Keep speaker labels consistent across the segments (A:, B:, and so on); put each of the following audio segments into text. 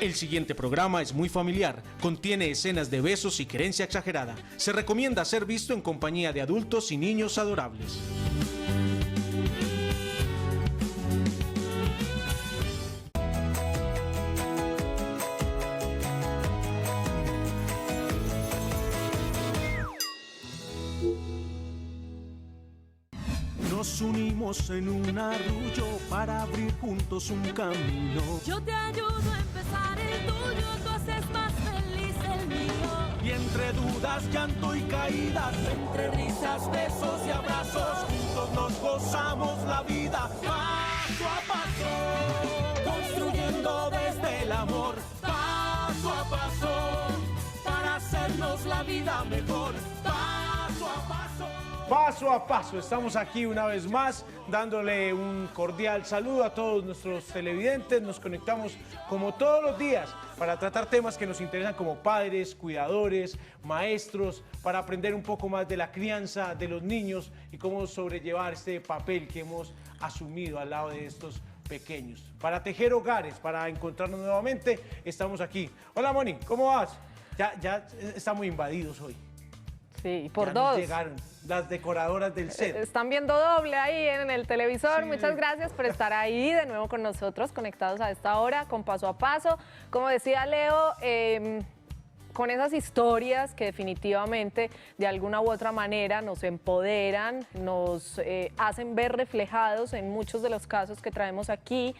A: El siguiente programa es muy familiar, contiene escenas de besos y querencia exagerada. Se recomienda ser visto en compañía de adultos y niños adorables. Nos unimos en un arrullo para abrir juntos un camino.
B: Yo te ayudo a empezar el tuyo, tú haces más feliz el mío.
A: Y entre dudas, llanto y caídas,
B: Entre risas,
A: besos y abrazos, juntos nos gozamos la vida paso a paso, construyendo desde el amor paso a paso, para hacernos la vida mejor paso a paso. Paso a paso, estamos aquí una vez más dándole un cordial saludo a todos nuestros televidentes. Nos conectamos como todos los días para tratar temas que nos interesan como padres, cuidadores, maestros, para aprender un poco más de la crianza de los niños y cómo sobrellevar este papel que hemos asumido al lado de estos pequeños. Para tejer hogares, para encontrarnos nuevamente, estamos aquí. Hola Moni, ¿cómo vas? Ya estamos invadidos hoy.
C: Sí, por
A: Ya
C: dos.
A: nos llegaron las decoradoras del set.
C: Están viendo doble ahí en el televisor.
A: Sí.
C: Muchas gracias por estar ahí de nuevo con nosotros, conectados a esta hora, con Paso a Paso. Como decía Leo, con esas historias que definitivamente de alguna u otra manera nos empoderan, nos hacen ver reflejados en muchos de los casos que traemos aquí,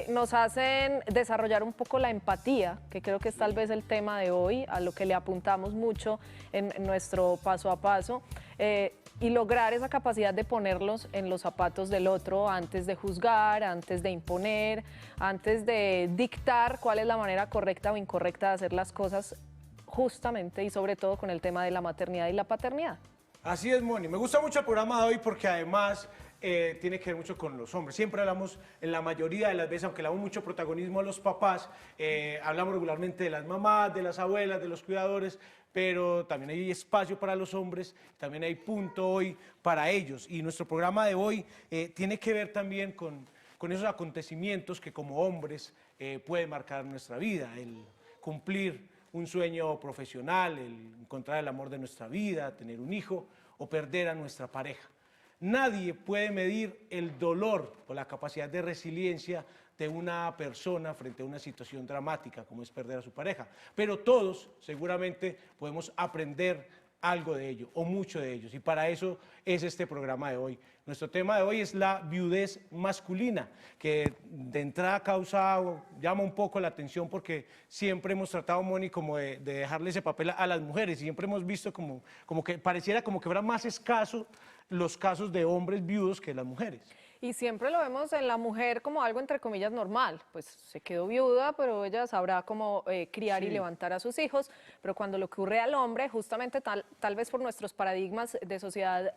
C: nos hacen desarrollar un poco la empatía, que creo que es tal vez el tema de hoy, a lo que le apuntamos mucho en nuestro Paso a Paso, y lograr esa capacidad de ponerlos en los zapatos del otro antes de juzgar, antes de imponer, antes de dictar cuál es la manera correcta o incorrecta de hacer las cosas, justamente y sobre todo con el tema de la maternidad y la paternidad.
A: Así es, Moni. Me gusta mucho el programa de hoy porque además tiene que ver mucho con los hombres. Siempre hablamos, en la mayoría de las veces, aunque le damos mucho protagonismo a los papás, hablamos regularmente de las mamás, de las abuelas, de los cuidadores, pero también hay espacio para los hombres, también hay punto hoy para ellos. Y nuestro programa de hoy tiene que ver también con esos acontecimientos que como hombres pueden marcar nuestra vida, el cumplir un sueño profesional, el encontrar el amor de nuestra vida, tener un hijo o perder a nuestra pareja. Nadie puede medir el dolor o la capacidad de resiliencia de una persona frente a una situación dramática como es perder a su pareja, pero todos seguramente podemos aprender algo de ello o mucho de ellos, y para eso es este programa de hoy. Nuestro tema de hoy es la viudez masculina, que de entrada llama un poco la atención porque siempre hemos tratado, Moni, como de dejarle ese papel a las mujeres, y siempre hemos visto como que pareciera como que fuera más escaso los casos de hombres viudos que las mujeres.
C: Y siempre lo vemos en la mujer como algo entre comillas normal, pues se quedó viuda, pero ella sabrá cómo criar y levantar a sus hijos, pero cuando le ocurre al hombre, justamente tal vez por nuestros paradigmas de sociedad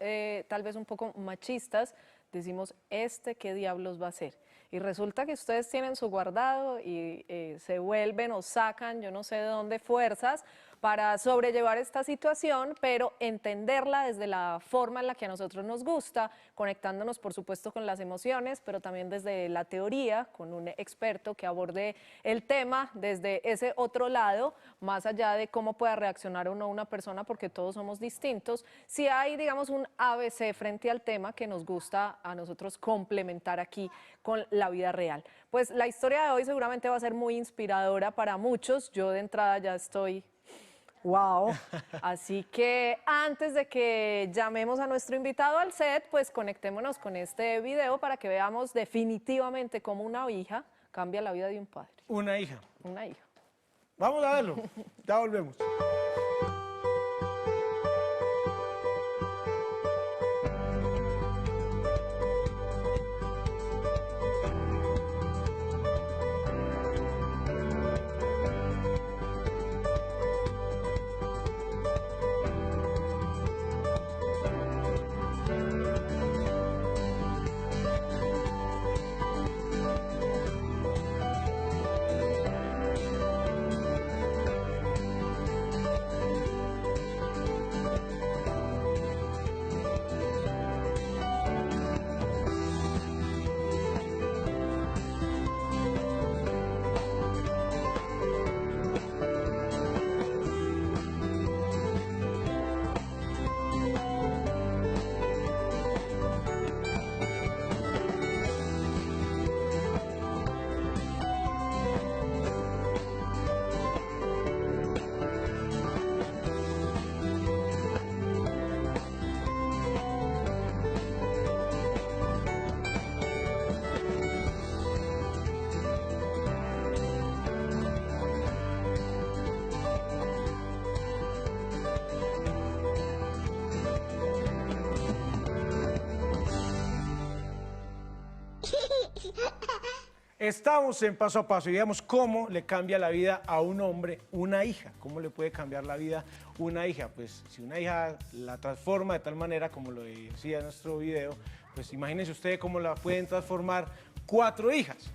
C: tal vez un poco machistas, decimos, ¿qué diablos va a hacer? Y resulta que ustedes tienen su guardado y se vuelven o sacan, yo no sé de dónde, fuerzas para sobrellevar esta situación, pero entenderla desde la forma en la que a nosotros nos gusta, conectándonos por supuesto con las emociones, pero también desde la teoría, con un experto que aborde el tema desde ese otro lado, más allá de cómo pueda reaccionar o no una persona, porque todos somos distintos. Si hay, digamos, un ABC frente al tema que nos gusta a nosotros complementar aquí con la vida real. Pues la historia de hoy seguramente va a ser muy inspiradora para muchos. Yo de entrada ya estoy... ¡wow! Así que antes de que llamemos a nuestro invitado al set, pues conectémonos con este video para que veamos definitivamente cómo una hija cambia la vida de un padre.
A: Una hija.
C: Una hija.
A: Vamos a verlo. Ya volvemos. Estamos en Paso a Paso y veamos cómo le cambia la vida a un hombre una hija. ¿Cómo le puede cambiar la vida una hija? Pues si una hija la transforma de tal manera, como lo decía en nuestro video, pues imagínense ustedes cómo la pueden transformar 4 hijas.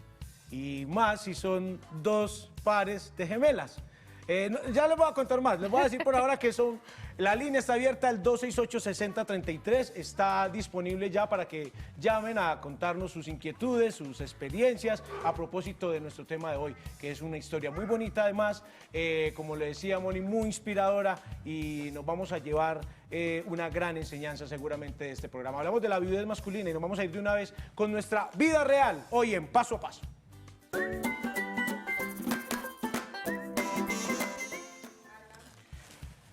A: Y más si son 2 pares de gemelas. Ya les voy a contar más, les voy a decir por ahora que la línea está abierta al 268-6033, está disponible ya para que llamen a contarnos sus inquietudes, sus experiencias a propósito de nuestro tema de hoy, que es una historia muy bonita además, como le decía Moni, muy inspiradora y nos vamos a llevar una gran enseñanza seguramente de este programa. Hablamos de la viudez masculina y nos vamos a ir de una vez con nuestra vida real, hoy en Paso a Paso.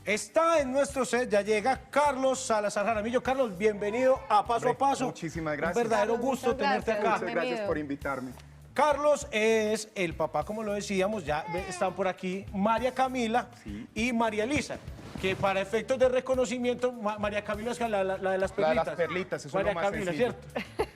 A: Está en nuestro set, ya llega Carlos Salazar Jaramillo. Carlos, bienvenido a Paso a Paso.
D: Muchísimas gracias.
A: Un verdadero
C: Carlos,
A: gusto
C: muchas
A: tenerte
C: gracias.
A: acá.
D: Muchas gracias por invitarme.
A: Carlos es el papá, como lo decíamos, ya están por aquí María Camila y María Elisa, que para efectos de reconocimiento, María Camila es la de las perlitas.
D: La de las perlitas, eso es
A: María
D: lo más
A: Camila,
D: sencillo.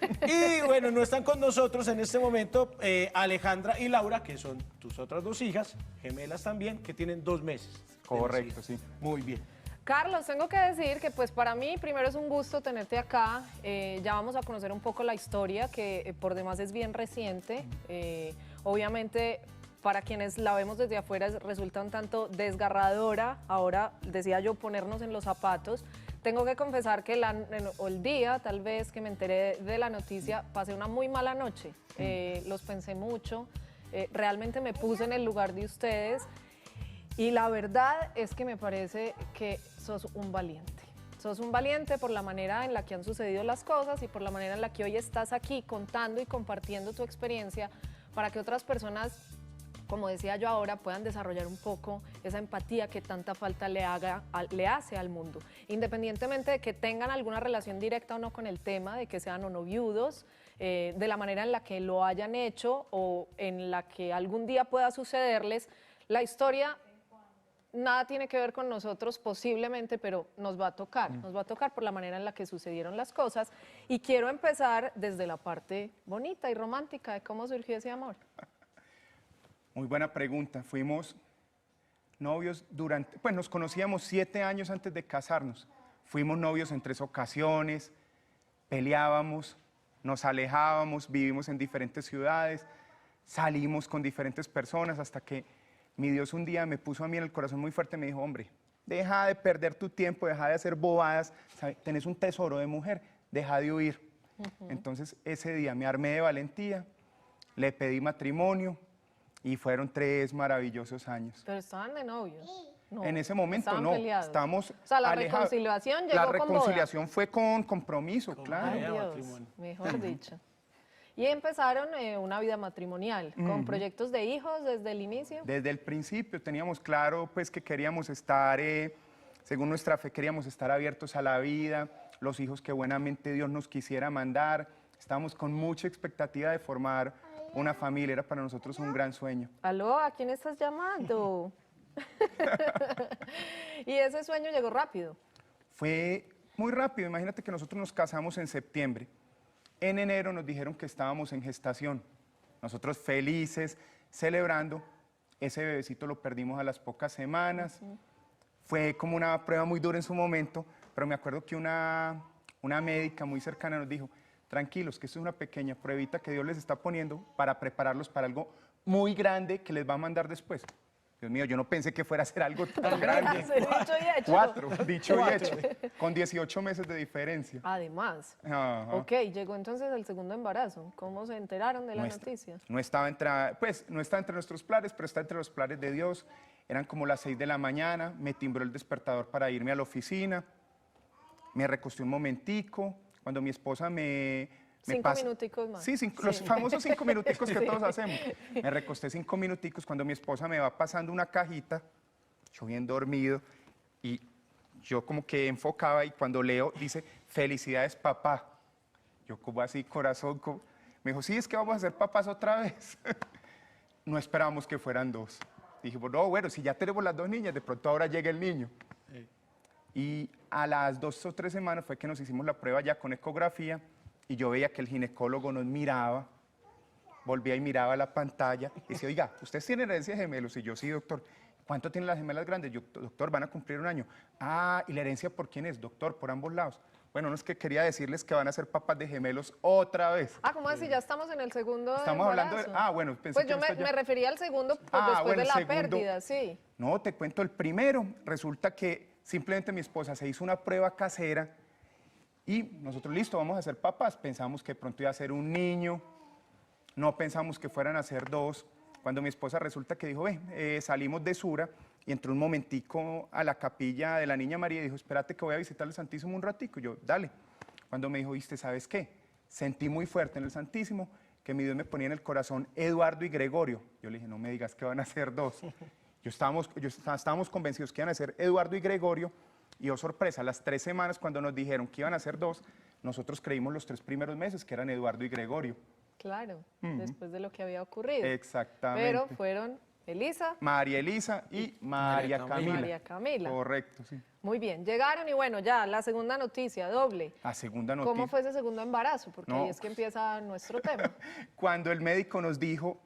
A: ¿cierto? Y bueno, no están con nosotros en este momento Alejandra y Laura, que son tus otras 2 hijas, gemelas también, que tienen 2 meses.
D: Correcto, sí.
A: Muy bien.
C: Carlos, tengo que decir que pues para mí primero es un gusto tenerte acá. Ya vamos a conocer un poco la historia que por demás es bien reciente. Obviamente para quienes la vemos desde afuera resulta un tanto desgarradora. Ahora decía yo ponernos en los zapatos. Tengo que confesar que el día tal vez que me enteré de la noticia pasé una muy mala noche. Los pensé mucho. Realmente me puse en el lugar de ustedes. Y la verdad es que me parece que sos un valiente. Sos un valiente por la manera en la que han sucedido las cosas y por la manera en la que hoy estás aquí contando y compartiendo tu experiencia para que otras personas, como decía yo ahora, puedan desarrollar un poco esa empatía que tanta falta le hace al mundo. Independientemente de que tengan alguna relación directa o no con el tema, de que sean o no viudos, de la manera en la que lo hayan hecho o en la que algún día pueda sucederles, la historia nada tiene que ver con nosotros posiblemente, pero nos va a tocar por la manera en la que sucedieron las cosas. Y quiero empezar desde la parte bonita y romántica de cómo surgió ese amor.
D: Muy buena pregunta. Fuimos novios pues nos conocíamos 7 años antes de casarnos. Fuimos novios en 3 ocasiones, peleábamos, nos alejábamos, vivimos en diferentes ciudades, salimos con diferentes personas hasta que mi Dios un día me puso a mí en el corazón muy fuerte y me dijo, hombre, deja de perder tu tiempo, deja de hacer bobadas, ¿sabes? Tenés un tesoro de mujer, deja de huir. Entonces ese día me armé de valentía, le pedí matrimonio y fueron 3 maravillosos años.
C: Pero estaban de novios. No,
D: En ese momento
C: estaban
D: no,
C: peleados.
D: estamos
C: O sea, la
D: alejados.
C: reconciliación llegó
D: La
C: con boda.
D: reconciliación fue con compromiso, claro.
C: Ay,
A: Matrimonio.
C: Dios, mejor dicho. Y empezaron una vida matrimonial, con proyectos de hijos desde el inicio.
D: Desde el principio teníamos claro pues que queríamos estar, según nuestra fe, queríamos estar abiertos a la vida, los hijos que buenamente Dios nos quisiera mandar. Estábamos con mucha expectativa de formar una familia, era para nosotros un gran sueño.
C: Aló, ¿a quién estás llamando? Y ese sueño llegó rápido.
D: Fue muy rápido, imagínate que nosotros nos casamos en septiembre. En enero nos dijeron que estábamos en gestación. Nosotros felices, celebrando. Ese bebecito lo perdimos a las pocas semanas. Fue como una prueba muy dura en su momento, pero me acuerdo que una médica muy cercana nos dijo, tranquilos, que esto es una pequeña pruebita que Dios les está poniendo para prepararlos para algo muy grande que les va a mandar después. Dios mío, yo no pensé que fuera a ser algo tan grande.
C: Dicho y hecho.
D: 4, dicho y hecho, con 18 meses de diferencia.
C: Además.
D: Ajá.
C: Ok, llegó entonces el segundo embarazo. ¿Cómo se enteraron de la noticia?
D: No estaba entre nuestros planes, pero está entre los planes de Dios. Eran como las 6 de la mañana, me timbró el despertador para irme a la oficina. Me recosté un momentico, cuando mi esposa me
C: 5 minuticos más.
D: Sí, los famosos 5 minuticos que todos hacemos. Me recosté 5 minuticos cuando mi esposa me va pasando una cajita, yo bien dormido, y yo como que enfocaba y cuando leo dice, felicidades papá. Yo como así, corazón, me dijo, sí, es que vamos a ser papás otra vez. No esperábamos que fueran 2. Dije, no, bueno, si ya tenemos las 2 niñas, de pronto ahora llega el niño. Y a las 2 o 3 semanas fue que nos hicimos la prueba ya con ecografía y yo veía que el ginecólogo nos miraba volvía y miraba la pantalla y decía, oiga, ¿ustedes tienen herencia de gemelos? Y yo, sí, doctor. ¿Cuánto tienen las gemelas grandes? Yo, doctor, van a cumplir 1 año. Ah, ¿y la herencia por quién es? Doctor, por ambos lados. Bueno, no es que quería decirles que van a ser papás de gemelos otra vez.
C: Ah, ¿cómo así? Ya estamos en el segundo
D: Estamos hablando de...
C: embarazo.
D: Ah, bueno, pensé
C: Pues
D: que
C: yo
D: no está ya.
C: me refería al segundo pues,
D: Ah,
C: después
D: bueno,
C: de
D: el
C: la
D: segundo.
C: pérdida, sí.
D: No, te cuento el primero. Resulta que simplemente mi esposa se hizo una prueba casera y nosotros, listo, vamos a ser papás. Pensamos que pronto iba a ser un niño, no pensamos que fueran a ser 2. Cuando mi esposa resulta que dijo, salimos de Sura y entró un momentico a la capilla de la Niña María y dijo, espérate que voy a visitar el Santísimo un ratico. Y yo, dale. Cuando me dijo, viste, ¿sabes qué? Sentí muy fuerte en el Santísimo que mi Dios me ponía en el corazón Eduardo y Gregorio. Yo le dije, no me digas que van a ser 2. Estábamos convencidos que iban a ser Eduardo y Gregorio. Y oh sorpresa, a las 3 semanas cuando nos dijeron que iban a ser 2, nosotros creímos los 3 primeros meses que eran Eduardo y Gregorio.
C: Claro, después de lo que había ocurrido.
D: Exactamente.
C: Pero fueron Elisa,
D: María Elisa y María Camila.
C: María Camila.
D: Correcto, sí.
C: Muy bien, llegaron y bueno, ya, la segunda noticia, doble.
D: La segunda noticia.
C: ¿Cómo fue ese segundo embarazo? Porque
D: No.
C: ahí es que empieza nuestro tema.
D: Cuando el médico nos dijo,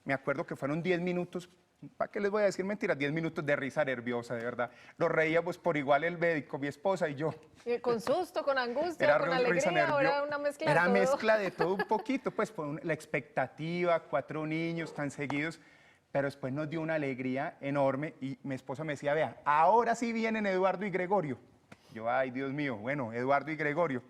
D: me acuerdo que fueron 10 minutos, ¿para qué les voy a decir mentiras? 10 minutos de risa nerviosa, de verdad. Nos reíamos por igual el médico, mi esposa y yo.
C: Con susto, con angustia,
D: Era
C: con
D: risa
C: alegría,
D: nerviosa.
C: ¿o era una mezcla de
D: Era
C: todo?
D: mezcla de todo un poquito, pues la expectativa, 4 niños tan seguidos, pero después nos dio una alegría enorme y mi esposa me decía, vea, ahora sí vienen Eduardo y Gregorio. Yo, ay, Dios mío, bueno, Eduardo y Gregorio.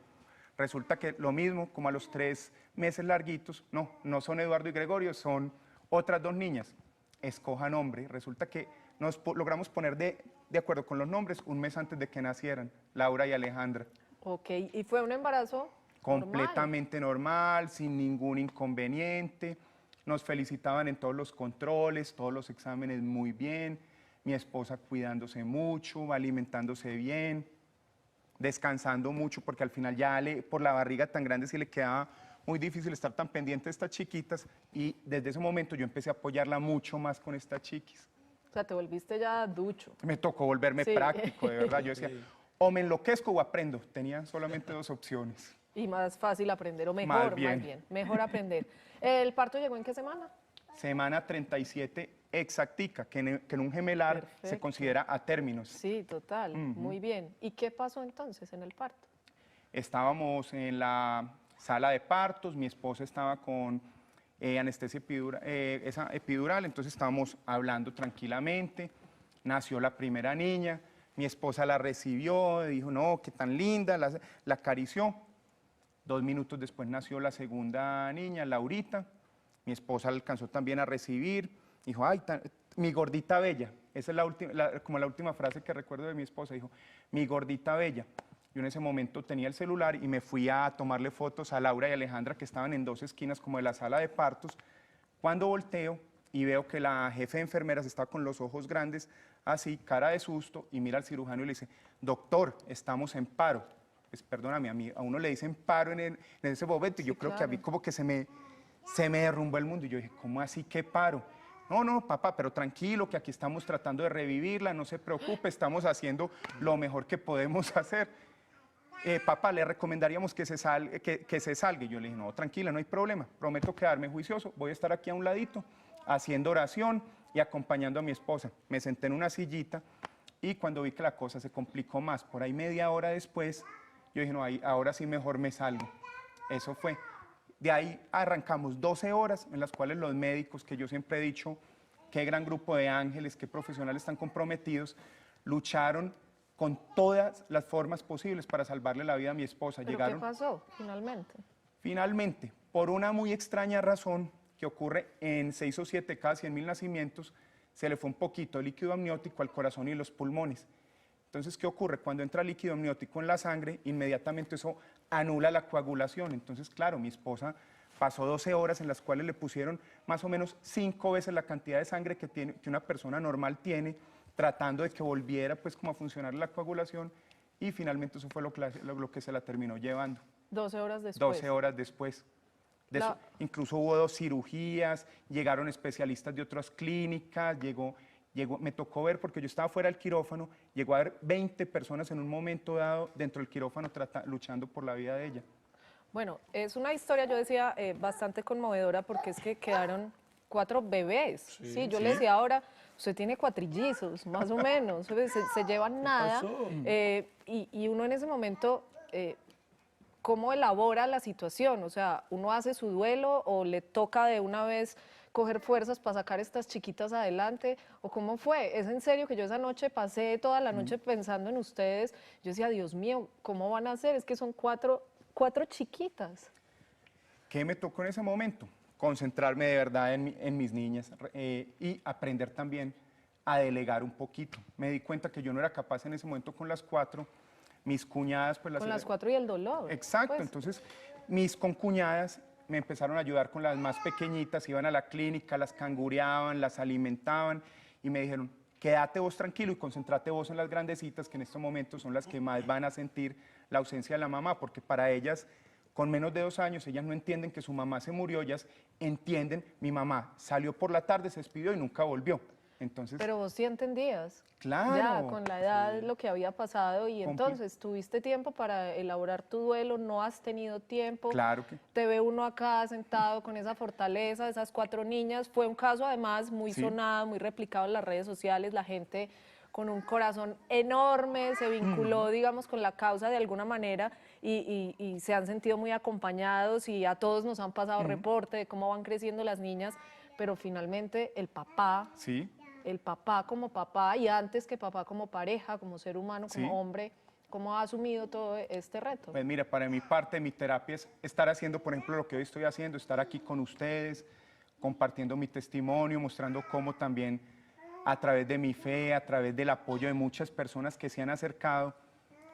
D: Resulta que lo mismo, como a los 3 meses larguitos, no son Eduardo y Gregorio, son otras 2 niñas. Escoja nombre. Resulta que nos logramos poner de acuerdo con los nombres un mes antes de que nacieran, Laura y Alejandra.
C: Ok, y fue un embarazo
D: Completamente normal, sin ningún inconveniente. Nos felicitaban en todos los controles, todos los exámenes muy bien. Mi esposa cuidándose mucho, alimentándose bien, descansando mucho, porque al final ya por la barriga tan grande sí le quedaba muy difícil estar tan pendiente de estas chiquitas. Y desde ese momento yo empecé a apoyarla mucho más con estas chiquis.
C: O sea, te volviste ya ducho.
D: Me tocó volverme
C: Sí.
D: práctico, de verdad. Yo decía, o me enloquezco o aprendo. Tenía solamente 2 opciones.
C: Y más fácil aprender, o
D: Más
C: mejor,
D: bien.
C: mejor aprender. ¿El parto llegó en qué semana?
D: Semana 37 exactica, que en un gemelar se
C: Perfecto.
D: considera a términos.
C: Sí, total, muy bien. ¿Y qué pasó entonces en el parto?
D: Estábamos en la sala de partos, mi esposa estaba con anestesia esa epidural, entonces estábamos hablando tranquilamente, nació la primera niña, mi esposa la recibió, dijo, no, qué tan linda, la acarició. 2 minutos después nació la segunda niña, Laurita, mi esposa la alcanzó también a recibir, dijo, ay, mi gordita bella, esa es como la última frase que recuerdo de mi esposa, dijo, mi gordita bella. Yo en ese momento tenía el celular y me fui a tomarle fotos a Laura y Alejandra, que estaban en 2 esquinas como de la sala de partos. Cuando volteo y veo que la jefe de enfermeras está con los ojos grandes, así, cara de susto, y mira al cirujano y le dice, doctor, estamos en paro. Pues perdóname, a uno le dicen paro en ese momento, y yo creo que a mí como que se me derrumbó el mundo. Y yo dije, ¿cómo así qué paro? No, papá, pero tranquilo, que aquí estamos tratando de revivirla, no se preocupe, estamos haciendo lo mejor que podemos hacer. Papá, le recomendaríamos que se salga. Y yo le dije, no, tranquila, no hay problema, prometo quedarme juicioso, voy a estar aquí a un ladito, haciendo oración y acompañando a mi esposa. Me senté en una sillita y cuando vi que la cosa se complicó más, por ahí media hora después, yo dije, no, ahora sí mejor me salgo. Eso fue. De ahí arrancamos 12 horas en las cuales los médicos, que yo siempre he dicho, qué gran grupo de ángeles, qué profesionales tan comprometidos, lucharon con todas las formas posibles para salvarle la vida a mi esposa.
C: ¿Pero qué pasó finalmente?
D: Finalmente, por una muy extraña razón que ocurre en 6 o 7 cada 100.000 nacimientos, se le fue un poquito de líquido amniótico al corazón y los pulmones. Entonces, ¿qué ocurre? Cuando entra líquido amniótico en la sangre, inmediatamente eso anula la coagulación. Entonces, claro, mi esposa pasó 12 horas en las cuales le pusieron más o menos 5 veces la cantidad de sangre que una persona normal tiene, tratando de que volviera pues como a funcionar la coagulación, y finalmente eso fue lo que se la terminó llevando.
C: 12 horas después.
D: 12 horas después. Incluso hubo 2 cirugías, llegaron especialistas de otras clínicas, me tocó ver, porque yo estaba fuera del quirófano, llegó a haber 20 personas en un momento dado dentro del quirófano luchando por la vida de ella.
C: Bueno, es una historia, yo decía, bastante conmovedora porque es que quedaron 4 bebés. Sí, yo le decía ahora, usted tiene cuatrillizos, más o menos, se llevan nada.
A: pasó?
C: Y uno en ese momento, ¿cómo elabora la situación? O sea, ¿uno hace su duelo o le toca de una vez coger fuerzas para sacar estas chiquitas adelante? ¿O cómo fue? Es en serio que yo esa noche pasé toda la noche pensando en ustedes. Yo decía, Dios mío, ¿cómo van a hacer? Es que son cuatro chiquitas.
D: ¿Qué me tocó en ese momento? Concentrarme de verdad en mis niñas y aprender también a delegar un poquito. Me di cuenta que yo no era capaz en ese momento con las 4. Mis cuñadas, pues
C: Con las 4 y el dolor.
D: Exacto,
C: pues.
D: entonces mis concuñadas me empezaron a ayudar con las más pequeñitas, iban a la clínica, las cangureaban, las alimentaban y me dijeron, quédate vos tranquilo y concéntrate vos en las grandecitas que en estos momentos son las que más van a sentir la ausencia de la mamá, porque para ellas, con menos de 2 años, ellas no entienden que su mamá se murió, ellas entienden, mi mamá salió por la tarde, se despidió y nunca volvió. Entonces,
C: Pero vos sí entendías.
D: Claro,
C: Ya, con la edad, lo que había pasado. Y
D: Compli-
C: entonces, ¿tuviste tiempo para elaborar tu duelo? ¿No has tenido tiempo?
D: claro que
C: Te ve uno acá sentado con esa fortaleza, esas 4 niñas. Fue un caso además muy
D: Sí.
C: sonado, muy replicado en las redes sociales. La gente con un corazón enorme se vinculó, digamos, con la causa de alguna manera y se han sentido muy acompañados y a todos nos han pasado reporte de cómo van creciendo las niñas. Pero finalmente el papá
D: sí.
C: como papá y antes que papá como pareja, como ser humano, como
D: Sí.
C: hombre, ¿cómo ha asumido todo este reto?
D: Pues mira, para mi parte, mi terapia es estar haciendo, por ejemplo, lo que hoy estoy haciendo, estar aquí con ustedes, compartiendo mi testimonio, mostrando cómo también a través de mi fe, a través del apoyo de muchas personas que se han acercado,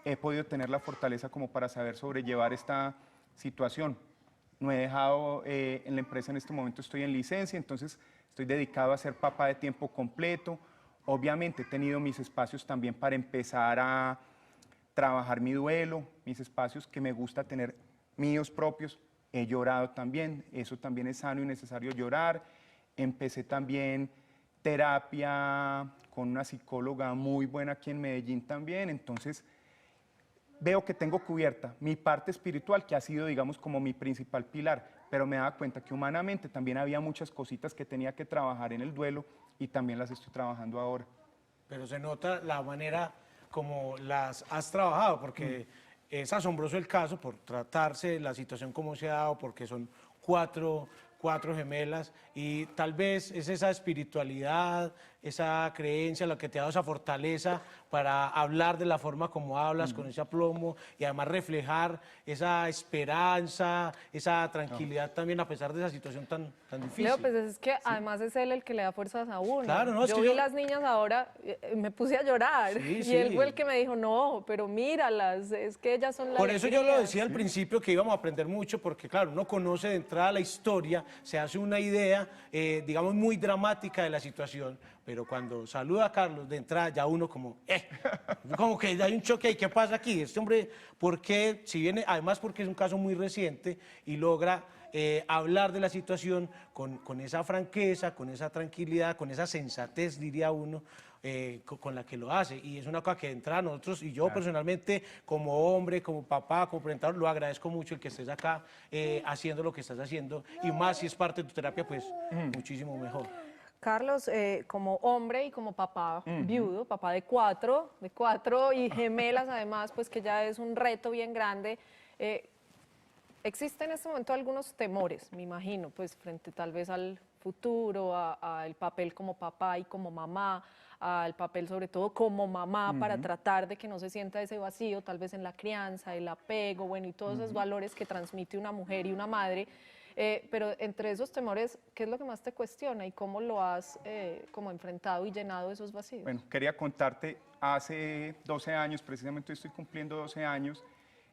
D: he podido tener la fortaleza como para saber sobrellevar esta situación. No he dejado en la empresa en este momento, estoy en licencia, entonces estoy dedicado a ser papá de tiempo completo. Obviamente he tenido mis espacios también para empezar a trabajar mi duelo, mis espacios que me gusta tener míos propios. He llorado también, eso también es sano y necesario llorar. Empecé también terapia con una psicóloga muy buena aquí en Medellín también, entonces veo que tengo cubierta mi parte espiritual, que ha sido, digamos, como mi principal pilar, pero me daba cuenta que humanamente también había muchas cositas que tenía que trabajar en el duelo y también las estoy trabajando ahora.
A: Pero se nota la manera como las has trabajado, porque es asombroso el caso por tratarse la situación como se ha dado, porque son cuatro gemelas y tal vez es esa espiritualidad, esa creencia lo que te ha dado esa fortaleza para hablar de la forma como hablas, con ese aplomo y además reflejar esa esperanza, esa tranquilidad también a pesar de esa situación tan difícil.
C: Leo, pues es que además es él el que le da fuerzas a uno.
A: Claro, no, es
C: yo
A: que
C: vi
A: yo-
C: las niñas ahora, me puse a llorar
A: Sí,
C: y
A: sí.
C: él fue el que me dijo, no, pero míralas, es que ellas son la
A: Por eso yo lo
C: alegría".
A: decía al principio que íbamos a aprender mucho, porque claro, uno conoce de entrada la historia, se hace una idea, digamos, muy dramática de la situación, pero cuando saluda a Carlos de entrada ya uno como que hay un choque ahí, ¿qué pasa aquí? Este hombre, ¿por qué? Si viene, además porque es un caso muy reciente y logra hablar de la situación con esa franqueza, con esa tranquilidad, con esa sensatez, diría uno, con la que lo hace. Y es una cosa que de entrada nosotros, y yo personalmente, como hombre, como papá, como presentador, lo agradezco mucho el que estés acá haciendo lo que estás haciendo. Y más si es parte de tu terapia, pues muchísimo mejor.
C: Carlos, como hombre y como papá viudo, papá de cuatro y gemelas además, pues que ya es un reto bien grande, existen en este momento algunos temores, me imagino, pues frente tal vez al futuro, al papel como papá y como mamá, al papel sobre todo como mamá para tratar de que no se sienta ese vacío, tal vez en la crianza, el apego, bueno, y todos esos valores que transmite una mujer y una madre. Pero entre esos temores, ¿qué es lo que más te cuestiona y cómo lo has como enfrentado y llenado esos vacíos?
D: Bueno, quería contarte, hace 12 años, precisamente estoy cumpliendo 12 años,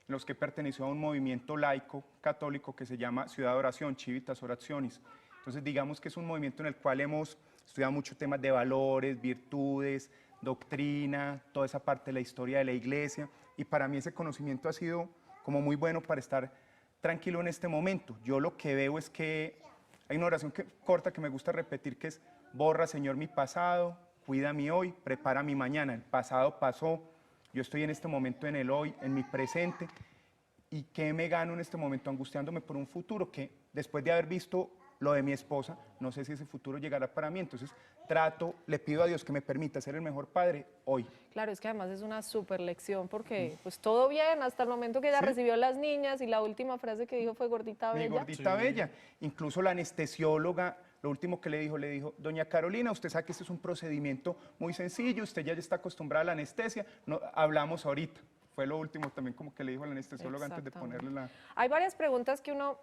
D: en los que perteneció a un movimiento laico católico que se llama Ciudad de Oración, Civitas Orationis. Entonces, digamos que es un movimiento en el cual hemos estudiado muchos temas de valores, virtudes, doctrina, toda esa parte de la historia de la iglesia, y para mí ese conocimiento ha sido como muy bueno para estar tranquilo en este momento. Yo lo que veo es que hay una oración corta que me gusta repetir, que es: borra, Señor, mi pasado, cuida mi hoy, prepara mi mañana. El pasado pasó, yo estoy en este momento en el hoy, en mi presente, ¿Y qué me gano en este momento angustiándome por un futuro que después de haber visto lo de mi esposa, no sé si ese futuro llegará para mí? Entonces le pido a Dios que me permita ser el mejor padre hoy.
C: Claro, es que además es una súper lección porque pues todo bien hasta el momento que ella recibió a las niñas y la última frase que dijo fue gordita
D: Mi
C: bella.
D: gordita bella. Incluso la anestesióloga, lo último que le dijo, doña Carolina, usted sabe que este es un procedimiento muy sencillo, usted ya está acostumbrada a la anestesia, no, hablamos ahorita. Fue lo último también como que le dijo al anestesiólogo antes de
C: Exactamente.
D: ponerle la...
C: Hay varias preguntas que uno,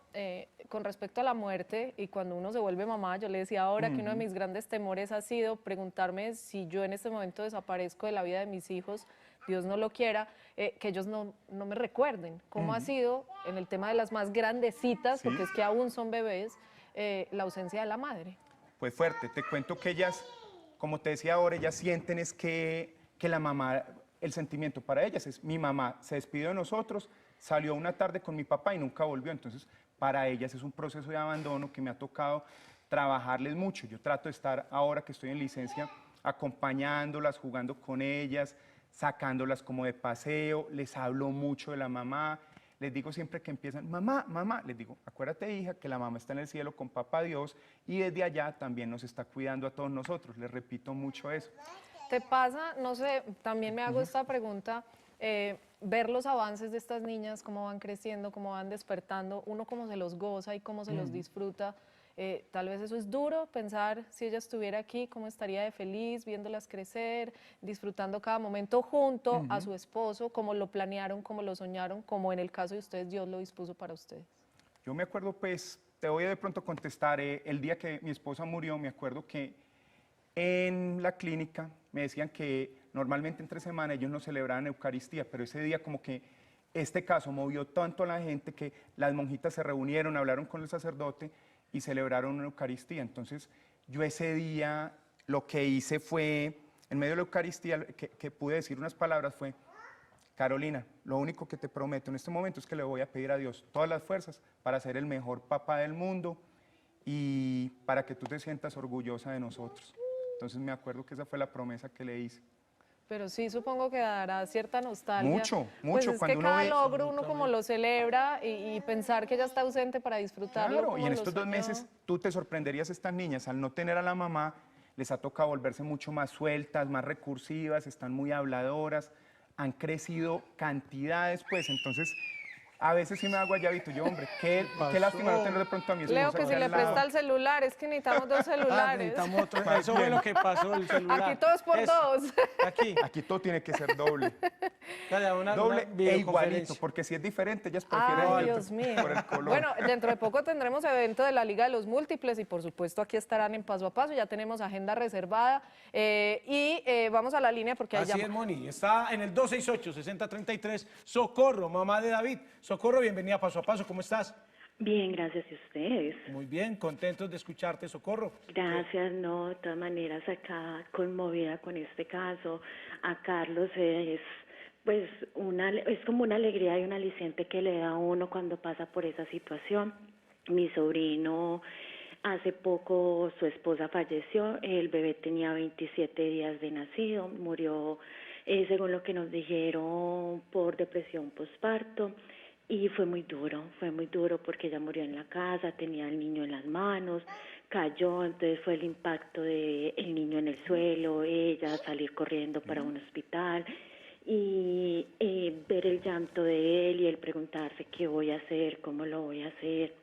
C: con respecto a la muerte y cuando uno se vuelve mamá, yo le decía ahora que uno de mis grandes temores ha sido preguntarme si yo en este momento desaparezco de la vida de mis hijos, Dios no lo quiera, que ellos no me recuerden cómo ha sido en el tema de las más grandecitas, porque es que aún son bebés, la ausencia de la madre.
D: Pues fuerte, te cuento que ellas, como te decía ahora, ellas sienten es que la mamá, el sentimiento para ellas es, mi mamá se despidió de nosotros, salió una tarde con mi papá y nunca volvió, entonces para ellas es un proceso de abandono que me ha tocado trabajarles mucho. Yo trato de estar, ahora que estoy en licencia, acompañándolas, jugando con ellas, sacándolas como de paseo, les hablo mucho de la mamá, les digo siempre que empiezan, mamá, mamá, les digo, acuérdate hija que la mamá está en el cielo con papá Dios y desde allá también nos está cuidando a todos nosotros, les repito mucho eso.
C: ¿Te pasa, no sé, también me hago esta pregunta, ver los avances de estas niñas, cómo van creciendo, cómo van despertando, uno cómo se los goza y cómo se los disfruta? Tal vez eso es duro, pensar si ella estuviera aquí, cómo estaría de feliz viéndolas crecer, disfrutando cada momento junto a su esposo, como lo planearon, como lo soñaron, como en el caso de ustedes, Dios lo dispuso para ustedes.
D: Yo me acuerdo, pues, te voy a de pronto contestar, el día que mi esposa murió, me acuerdo que en la clínica me decían que normalmente entre semana ellos no celebraban Eucaristía, pero ese día como que este caso movió tanto a la gente que las monjitas se reunieron, hablaron con el sacerdote y celebraron una Eucaristía. Entonces yo ese día lo que hice fue, en medio de la Eucaristía, que pude decir unas palabras fue, Carolina, lo único que te prometo en este momento es que le voy a pedir a Dios todas las fuerzas para ser el mejor papá del mundo y para que tú te sientas orgullosa de nosotros. Entonces me acuerdo que esa fue la promesa que le hice.
C: Pero sí supongo que dará cierta nostalgia.
D: Mucho,
C: Pues
D: mucho,
C: es
D: cuando
C: que
D: uno
C: cada
D: ve-
C: logro uno como lo celebra y pensar que ella está ausente para disfrutarlo.
D: Claro,
C: como
D: y en
C: lo
D: estos 2
C: soñó.
D: meses tú te sorprenderías, estas niñas, al no tener a la mamá, les ha tocado volverse mucho más sueltas, más recursivas, están muy habladoras, han crecido cantidades, pues, entonces, a veces sí me da guayabito, yo, hombre, qué lástima no tener de pronto a mis
C: Leo,
D: hijos
C: que
D: aquí
C: si
D: al
C: le
D: lado.
C: presta el celular, es que necesitamos dos celulares.
A: Necesitamos otro. Eso fue lo que pasó, el celular.
C: Aquí todos por
A: Eso,
C: dos.
A: Aquí.
D: Aquí todo tiene que ser doble,
A: Una
D: doble e
A: videoconferencia.
D: igualito, porque si es diferente, ellas prefieren
C: Ay,
D: el-
C: Dios mío.
D: por el color.
C: Bueno, dentro de poco tendremos evento de la Liga de los Múltiples y por supuesto aquí estarán en Paso a Paso, ya tenemos agenda reservada vamos a la línea porque hay
A: Así es,
C: llamadas.
A: Moni. Está en el 268-6033. Socorro, mamá de David. Socorro, bienvenida a Paso a Paso. ¿Cómo estás?
E: Bien, gracias a ustedes.
A: Muy bien, contentos de escucharte, Socorro.
E: Gracias, no, de todas maneras acá conmovida con este caso. A Carlos es pues es como una alegría y un aliciente que le da a uno cuando pasa por esa situación. Mi sobrino, hace poco su esposa falleció, el bebé tenía 27 días de nacido, murió según lo que nos dijeron por depresión postparto. Y fue muy duro porque ella murió en la casa, tenía al niño en las manos, cayó, entonces fue el impacto de el niño en el suelo, ella salir corriendo para un hospital y ver el llanto de él y él preguntarse qué voy a hacer, cómo lo voy a hacer,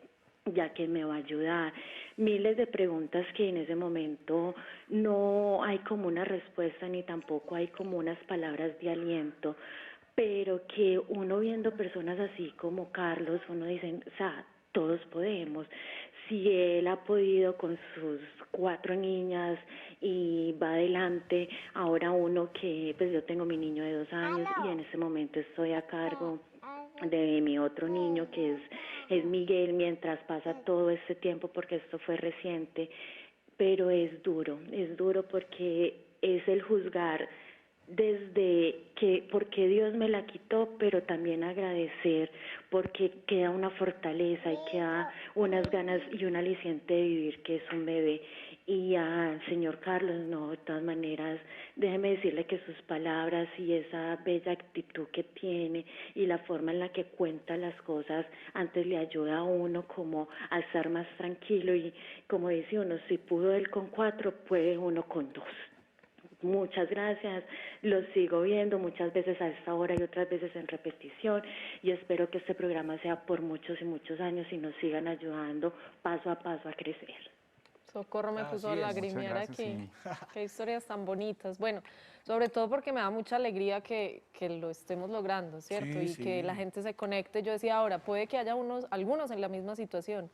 E: ya que me va a ayudar. Miles de preguntas que en ese momento no hay como una respuesta ni tampoco hay como unas palabras de aliento, pero que uno viendo personas así como Carlos, uno dice, o sea, todos podemos. Si él ha podido con sus 4 niñas y va adelante, ahora uno que, pues yo tengo mi niño de 2 años y en ese momento estoy a cargo de mi otro niño que es Miguel mientras pasa todo este tiempo porque esto fue reciente, pero es duro porque es el juzgar desde que porque Dios me la quitó, pero también agradecer porque queda una fortaleza y queda unas ganas y un aliciente de vivir que es un bebé Y al señor Carlos, no, de todas maneras, déjeme decirle que sus palabras y esa bella actitud que tiene y la forma en la que cuenta las cosas antes le ayuda a uno como a estar más tranquilo y como dice uno, si pudo él con 4, puede uno con 2. Muchas gracias, los sigo viendo muchas veces a esta hora y otras veces en repetición y espero que este programa sea por muchos y muchos años y nos sigan ayudando paso a paso a crecer.
C: Socorro me puso a
A: Así es.
C: lagrimear
D: Muchas gracias,
C: aquí.
D: Simi.
C: Qué historias tan bonitas. Bueno, sobre todo porque me da mucha alegría que lo estemos logrando, ¿cierto?
A: Sí,
C: Y
A: sí.
C: que la gente se conecte. Yo decía ahora, puede que haya algunos en la misma situación.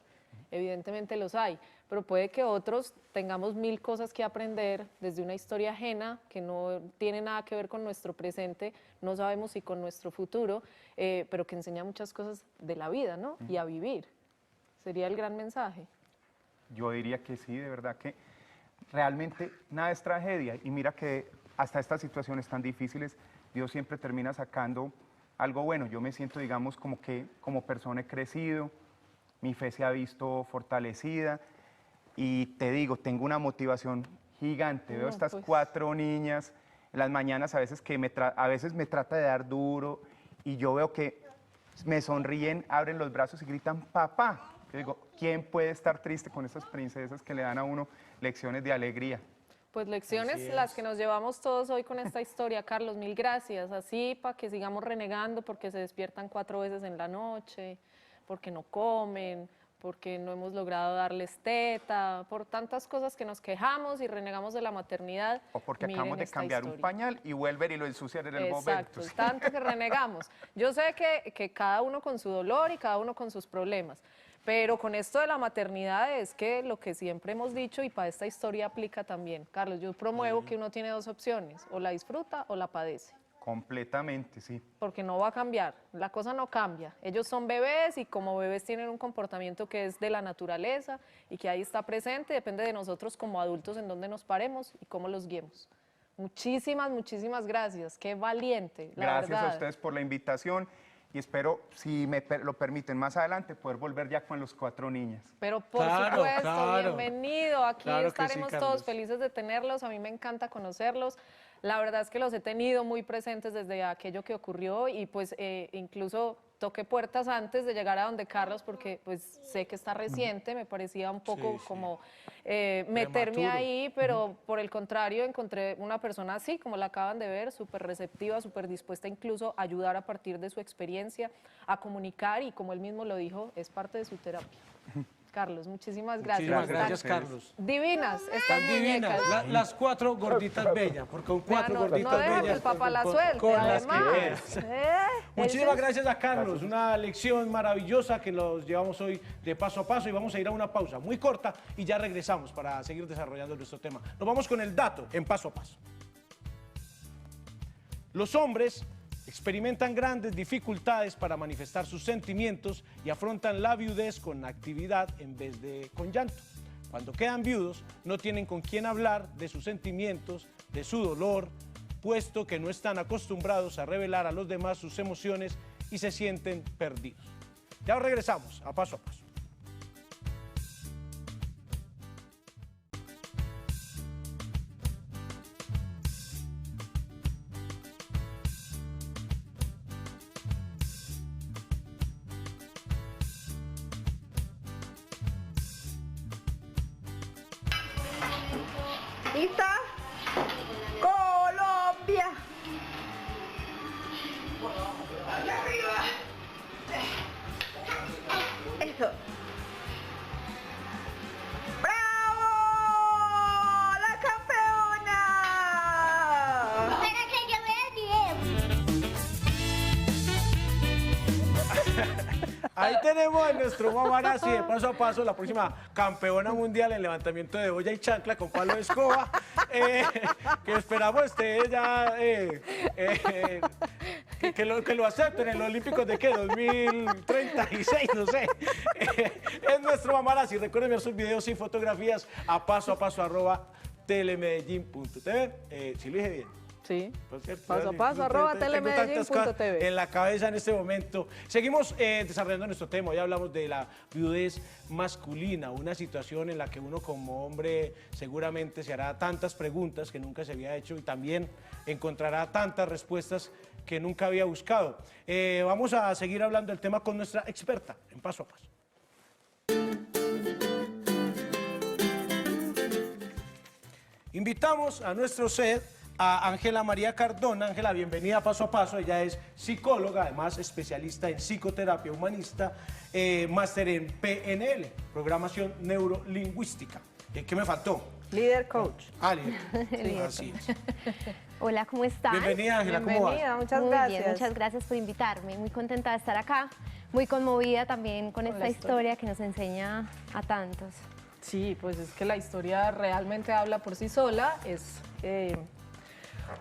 C: Evidentemente los hay, pero puede que otros tengamos 1000 cosas que aprender desde una historia ajena que no tiene nada que ver con nuestro presente, no sabemos si con nuestro futuro, pero que enseña muchas cosas de la vida, ¿no? Y a vivir. Sería el gran mensaje.
D: Yo diría que sí, de verdad que realmente nada es tragedia. Y mira que hasta estas situaciones tan difíciles, Dios siempre termina sacando algo bueno. Yo me siento, digamos, como que como persona he crecido, mi fe se ha visto fortalecida y te digo, tengo una motivación gigante. Veo
C: No,
D: estas
C: pues.
D: 4 niñas en las mañanas a veces que a veces me trata de dar duro y yo veo que me sonríen, abren los brazos y gritan papá. Yo digo, ¿quién puede estar triste con esas princesas que le dan a uno lecciones de alegría?
C: Pues lecciones las que nos llevamos todos hoy con esta historia, Carlos, 1000 gracias. Así para que sigamos renegando porque se despiertan 4 veces en la noche, porque no comen, porque no hemos logrado darles teta, por tantas cosas que nos quejamos y renegamos de la maternidad.
D: O porque
C: Miren
D: acabamos de
C: esta
D: cambiar un
C: historia.
D: pañal y vuelven y lo ensucian en el
C: Exacto,
D: momento.
C: tanto que renegamos. Yo sé que cada uno con su dolor y cada uno con sus problemas, pero con esto de la maternidad es que lo que siempre hemos dicho y para esta historia aplica también. Carlos, yo promuevo que uno tiene 2 opciones, o la disfruta o la padece,
D: Completamente, sí.
C: porque no va a cambiar, la cosa no cambia. Ellos son bebés y como bebés tienen un comportamiento que es de la naturaleza y que ahí está presente, depende de nosotros como adultos en dónde nos paremos y cómo los guiemos. Muchísimas, muchísimas gracias, qué valiente, la
D: Gracias
C: verdad.
D: a ustedes por la invitación y espero, si lo permiten más adelante, poder volver ya con los 4 niñas.
C: Pero por
A: Claro,
C: supuesto,
A: claro.
C: bienvenido. Aquí
A: Claro que sí,
C: estaremos
A: Carlos.
C: todos felices de tenerlos. A mí me encanta conocerlos. La verdad es que los he tenido muy presentes desde aquello que ocurrió y pues incluso toqué puertas antes de llegar a donde Carlos porque pues sé que está reciente, me parecía un poco
A: sí.
C: como meterme
A: Prematuro.
C: ahí, pero por el contrario encontré una persona así, como la acaban de ver, súper receptiva, súper dispuesta incluso a ayudar a partir de su experiencia, a comunicar y como él mismo lo dijo, es parte de su terapia. Carlos, muchísimas gracias.
A: Muchísimas
C: Están
A: gracias, Carlos.
C: Divinas,
A: Están
C: estas
A: divinas,
C: muñecas.
A: las 4 gorditas bellas, porque con 4
C: No
A: gorditas
C: deja que
A: bellas.
C: el papá la
A: con-
C: suelte,
A: con las que
C: además.
A: quieras. Muchísimas
C: Eso-
A: gracias a Carlos, una lección maravillosa que nos llevamos hoy de paso a paso y vamos a ir a una pausa muy corta y ya regresamos para seguir desarrollando nuestro tema. Nos vamos con el dato en paso a paso. Los hombres experimentan grandes dificultades para manifestar sus sentimientos y afrontan la viudez con actividad en vez de con llanto. Cuando quedan viudos, no tienen con quién hablar de sus sentimientos, de su dolor, puesto que no están acostumbrados a revelar a los demás sus emociones y se sienten perdidos. Ya regresamos a paso a paso.
F: ¿Lista? Colombia. Eso. ¡Bravo! ¡La campeona!
G: Espera que yo vea el video.
A: Ahí tenemos a nuestro mamarazzi de paso a paso, la próxima campeona mundial en levantamiento de olla y chancla con palo de escoba, que esperamos esté ya, que lo acepten en los Olímpicos de ¿qué? 2036, no sé. Es nuestro mamarazzi. Recuerden ver sus videos y fotografías a paso @telemedellin.tv. Si lo dije bien.
C: Sí.
A: Por cierto,
C: Paso a
A: sí,
C: paso, arroba
A: tengo tantas
C: telemedellín.tv.
A: cosas en la cabeza en este momento. Seguimos desarrollando nuestro tema. Ya hablamos de la viudez masculina, una situación en la que uno como hombre seguramente se hará tantas preguntas que nunca se había hecho y también encontrará tantas respuestas que nunca había buscado. Vamos a seguir hablando del tema con nuestra experta en Paso a Paso. Invitamos a nuestro set a Ángela María Cardona. Ángela, bienvenida a Paso a Paso. Ella es psicóloga, además especialista en psicoterapia humanista, máster en PNL, programación neurolingüística. ¿Qué me faltó?
C: Líder coach.
A: Ah, líder. Así es.
H: Hola, ¿cómo están?
A: Bienvenida, Ángela, ¿cómo vas?
C: Bienvenida, muchas
H: Muy
C: gracias.
H: bien, muchas gracias por invitarme. Muy contenta de estar acá, muy conmovida también con esta
C: la
H: historia que nos enseña a tantos.
C: Sí, pues es que la historia realmente habla por sí sola.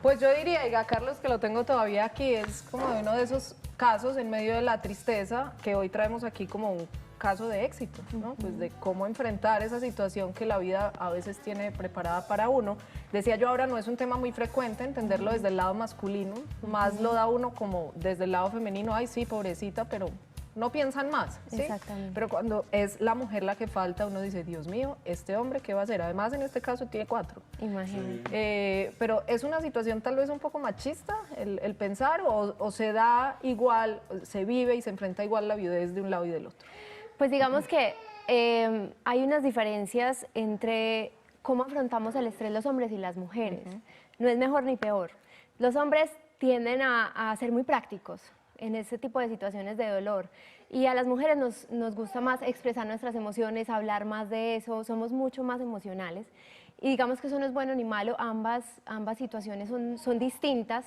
C: Pues yo diría, diga Carlos, que lo tengo todavía aquí, es como de uno de esos casos en medio de la tristeza que hoy traemos aquí como un caso de éxito, ¿no? Pues de cómo enfrentar esa situación que la vida a veces tiene preparada para uno. Decía yo, ahora no es un tema muy frecuente entenderlo desde el lado masculino, más lo da uno como desde el lado femenino, ay sí, pobrecita, pero no piensan más, ¿sí?
H: Exactamente.
C: Pero cuando es la mujer la que falta, uno dice, Dios mío, ¿este hombre qué va a hacer? Además, en este caso tiene 4.
H: Imagínate.
C: Pero es una situación tal vez un poco machista el pensar o se da igual, se vive y se enfrenta igual la viudez de un lado y del otro.
H: Pues digamos que hay unas diferencias entre cómo afrontamos el estrés los hombres y las mujeres. No es mejor ni peor. Los hombres tienden a ser muy prácticos en ese tipo de situaciones de dolor. Y a las mujeres nos gusta más expresar nuestras emociones, hablar más de eso, somos mucho más emocionales. Y digamos que eso no es bueno ni malo, ambas situaciones son distintas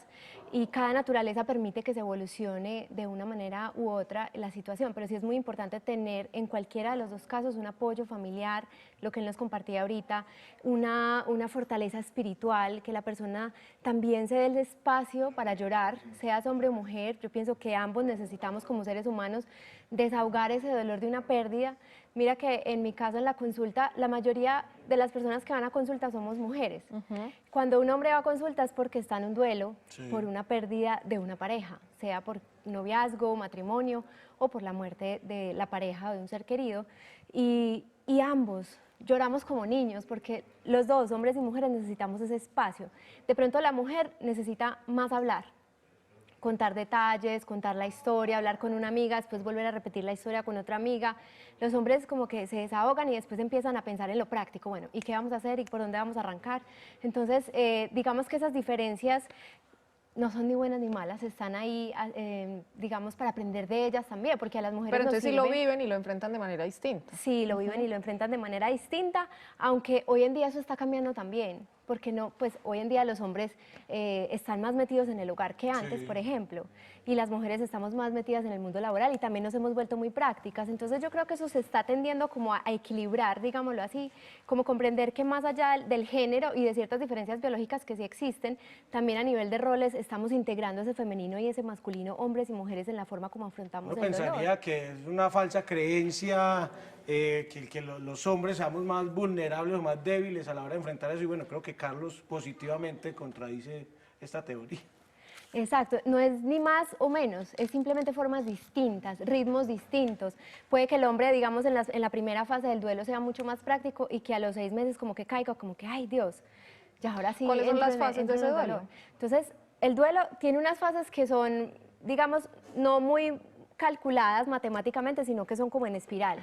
H: y cada naturaleza permite que se evolucione de una manera u otra la situación, pero sí es muy importante tener en cualquiera de los dos casos un apoyo familiar, lo que él nos compartía ahorita, una fortaleza espiritual, que la persona también se dé el espacio para llorar, seas hombre o mujer. Yo pienso que ambos necesitamos como seres humanos desahogar ese dolor de una pérdida. Mira que en mi caso en la consulta, la mayoría de las personas que van a consulta somos mujeres. Cuando un hombre va a consulta es porque está en un duelo por una pérdida de una pareja, sea por noviazgo, matrimonio o por la muerte de la pareja o de un ser querido. Y ambos lloramos como niños porque los dos, hombres y mujeres, necesitamos ese espacio. De pronto la mujer necesita más hablar, contar detalles, contar la historia, hablar con una amiga, después volver a repetir la historia con otra amiga. Los hombres como que se desahogan y después empiezan a pensar en lo práctico, bueno, ¿y qué vamos a hacer y por dónde vamos a arrancar? Entonces, digamos que esas diferencias no son ni buenas ni malas, están ahí, digamos, para aprender de ellas también, porque a las mujeres
C: Pero
H: nos
C: entonces sí lo
H: sirve.
C: viven y lo enfrentan de manera distinta.
H: Sí, lo viven y lo enfrentan de manera distinta, aunque hoy en día eso está cambiando también, porque no, pues hoy en día los hombres están más metidos en el hogar que antes, por ejemplo, y las mujeres estamos más metidas en el mundo laboral y también nos hemos vuelto muy prácticas. Entonces yo creo que eso se está tendiendo como a equilibrar, digámoslo así, como comprender que más allá del género y de ciertas diferencias biológicas que sí existen, también a nivel de roles estamos integrando ese femenino y ese masculino, hombres y mujeres, en la forma como afrontamos
A: Uno
H: el dolor.
A: pensaría que es una falsa creencia que los hombres seamos más vulnerables o más débiles a la hora de enfrentar eso, y bueno, creo que Carlos positivamente contradice esta teoría.
H: Exacto, no es ni más o menos, es simplemente formas distintas, ritmos distintos. Puede que el hombre, digamos, en la primera fase del duelo sea mucho más práctico y que a los 6 meses como que caiga, como que, ay Dios, ya ahora sí.
C: ¿Cuáles son
H: entro
C: las
H: en-
C: fases de
H: entro en
C: ese
H: el
C: duelo?
H: dolor. Entonces, el duelo tiene unas fases que son, digamos, no muy calculadas matemáticamente, sino que son como en espiral.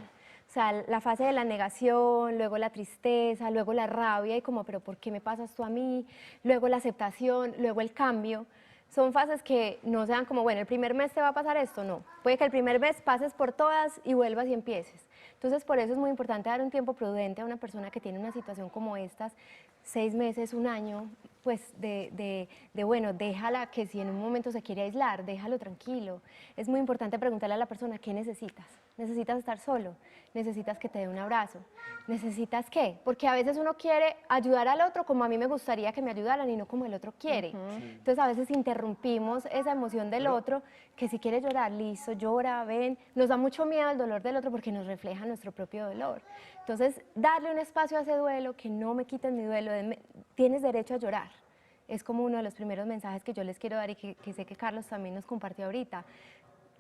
H: O sea, la fase de la negación, luego la tristeza, luego la rabia y como, pero ¿por qué me pasas tú a mí? Luego la aceptación, luego el cambio. Son fases que no sean como, bueno, el primer mes te va a pasar esto, no. Puede que el primer mes pases por todas y vuelvas y empieces. Entonces, por eso es muy importante dar un tiempo prudente a una persona que tiene una situación como estas, 6 meses, 1 año, pues bueno, déjala que si en un momento se quiere aislar, déjalo tranquilo. Es muy importante preguntarle a la persona, ¿qué necesitas? ¿Necesitas estar solo? ¿Necesitas que te dé un abrazo? ¿Necesitas qué? Porque a veces uno quiere ayudar al otro como a mí me gustaría que me ayudaran y no como el otro quiere. Entonces a veces interrumpimos esa emoción del otro, que si quiere llorar, listo, llora, ven. Nos da mucho miedo el dolor del otro porque nos refleja nuestro propio dolor. Entonces, darle un espacio a ese duelo, que no me quiten mi duelo, tienes derecho a llorar. es como uno de los primeros mensajes que yo les quiero dar y que sé que Carlos también nos compartió ahorita.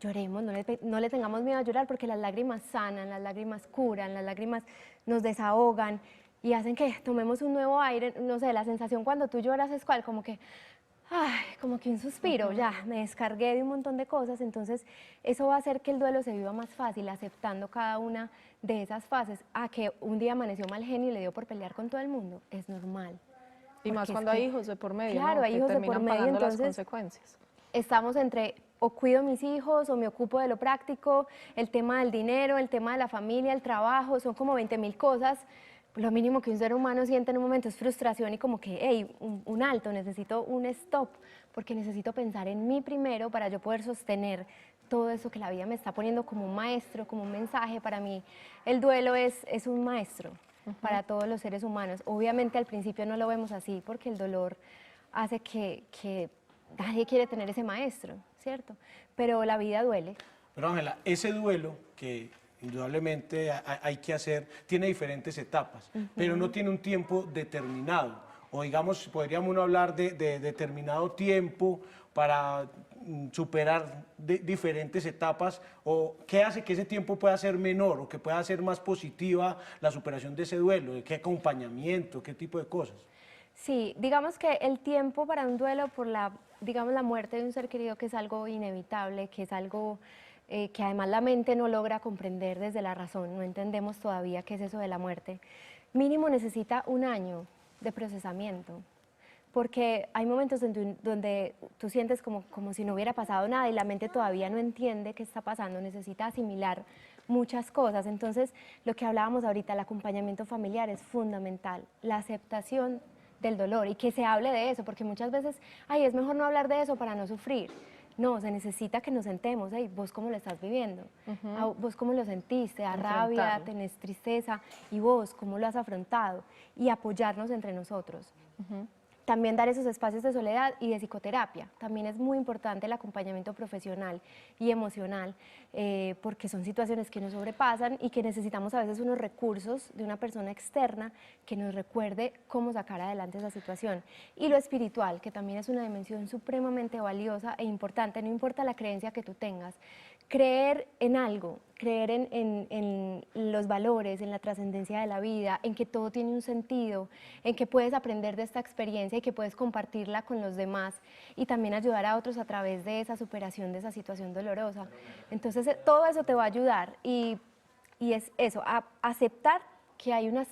H: Lloremos, no le tengamos miedo a llorar porque las lágrimas sanan, las lágrimas curan, las lágrimas nos desahogan y hacen que tomemos un nuevo aire. No sé, la sensación cuando tú lloras es cuál, como que, ay, como que un suspiro, ya, me descargué de un montón de cosas, entonces eso va a hacer que el duelo se viva más fácil, aceptando cada una de esas fases. A que un día amaneció mal genio y le dio por pelear con todo el mundo, es normal.
C: Y más
H: Porque es
C: cuando hay
H: como-
C: hijos de por medio,
H: Claro,
C: ¿no?
H: hay
C: Que
H: hijos de por
C: terminan
H: medio,
C: pagando las
H: entonces
C: consecuencias.
H: estamos entre o cuido a mis hijos o me ocupo de lo práctico, el tema del dinero, el tema de la familia, el trabajo, son como 20.000 cosas. Lo mínimo que un ser humano siente en un momento es frustración y como que, hey, un alto, necesito un stop, porque necesito pensar en mí primero para yo poder sostener todo eso que la vida me está poniendo como un maestro, como un mensaje. Para mí el duelo es un maestro para todos los seres humanos. Obviamente al principio no lo vemos así porque el dolor hace que nadie quiere tener ese maestro, ¿cierto? Pero la vida duele.
A: Pero Ángela, ese duelo que indudablemente hay que hacer tiene diferentes etapas, pero no tiene un tiempo determinado. O digamos, podríamos uno hablar de determinado tiempo para superar diferentes etapas, o qué hace que ese tiempo pueda ser menor o que pueda ser más positiva la superación de ese duelo, de qué acompañamiento, qué tipo de cosas.
H: Sí, digamos que el tiempo para un duelo por digamos, la muerte de un ser querido, que es algo inevitable, que es algo que además la mente no logra comprender desde la razón, no entendemos todavía qué es eso de la muerte, mínimo necesita 1 año de procesamiento, porque hay momentos donde tú sientes como si no hubiera pasado nada y la mente todavía no entiende qué está pasando, necesita asimilar muchas cosas. Entonces, lo que hablábamos ahorita, el acompañamiento familiar es fundamental, la aceptación del dolor y que se hable de eso, porque muchas veces, ay, es mejor no hablar de eso para no sufrir. No, se necesita que nos sentemos, hey, vos cómo lo estás viviendo, vos cómo lo sentiste, da rabia,
C: Enfrentarlo.
H: tenés tristeza, y vos cómo lo has afrontado, y apoyarnos entre nosotros. También dar esos espacios de soledad y de psicoterapia. También es muy importante el acompañamiento profesional y emocional, porque son situaciones que nos sobrepasan y que necesitamos a veces unos recursos de una persona externa que nos recuerde cómo sacar adelante esa situación. Y lo espiritual, que también es una dimensión supremamente valiosa e importante, no importa la creencia que tú tengas. Creer en algo, creer en los valores, en la trascendencia de la vida, en que todo tiene un sentido, en que puedes aprender de esta experiencia y que puedes compartirla con los demás y también ayudar a otros a través de esa superación de esa situación dolorosa. Entonces, todo eso te va a ayudar y es eso, aceptar que hay unas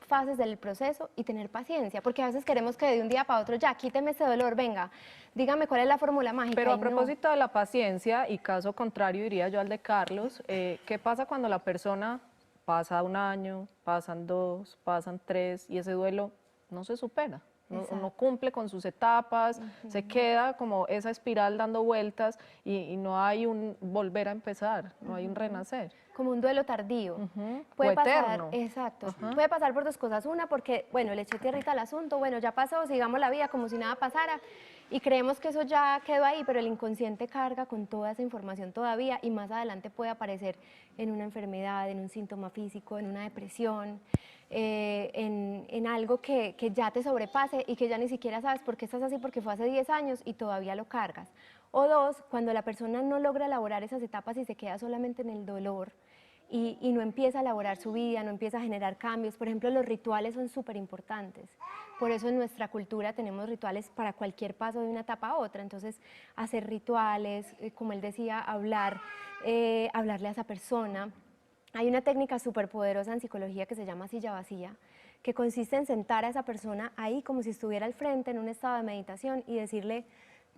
H: fases del proceso y tener paciencia, porque a veces queremos que de un día para otro, ya, quíteme ese dolor, venga, dígame cuál es la fórmula mágica.
C: Pero a
H: y no.
C: propósito de la paciencia, y caso contrario diría yo al de Carlos, ¿qué pasa cuando la persona pasa 1 año, pasan 2, pasan 3 y ese duelo no se supera? No cumple con sus etapas, se queda como esa espiral dando vueltas y no hay un volver a empezar, no hay un renacer.
H: Como un duelo tardío.
C: O
H: Pasar,
C: eterno.
H: exacto. Puede pasar por 2 cosas. Una, porque, bueno, le eché tierrita al asunto, bueno, ya pasó, sigamos la vida como si nada pasara. Y creemos que eso ya quedó ahí, pero el inconsciente carga con toda esa información todavía y más adelante puede aparecer en una enfermedad, en un síntoma físico, en una depresión, en algo que ya te sobrepase y que ya ni siquiera sabes por qué estás así, porque fue hace 10 años y todavía lo cargas. O 2, cuando la persona no logra elaborar esas etapas y se queda solamente en el dolor y no empieza a elaborar su vida, no empieza a generar cambios. Por ejemplo, los rituales son súper importantes. Por eso en nuestra cultura tenemos rituales para cualquier paso de una etapa a otra. Entonces, hacer rituales, como él decía, hablarle a esa persona. Hay una técnica súper poderosa en psicología que se llama silla vacía, que consiste en sentar a esa persona ahí como si estuviera al frente en un estado de meditación y decirle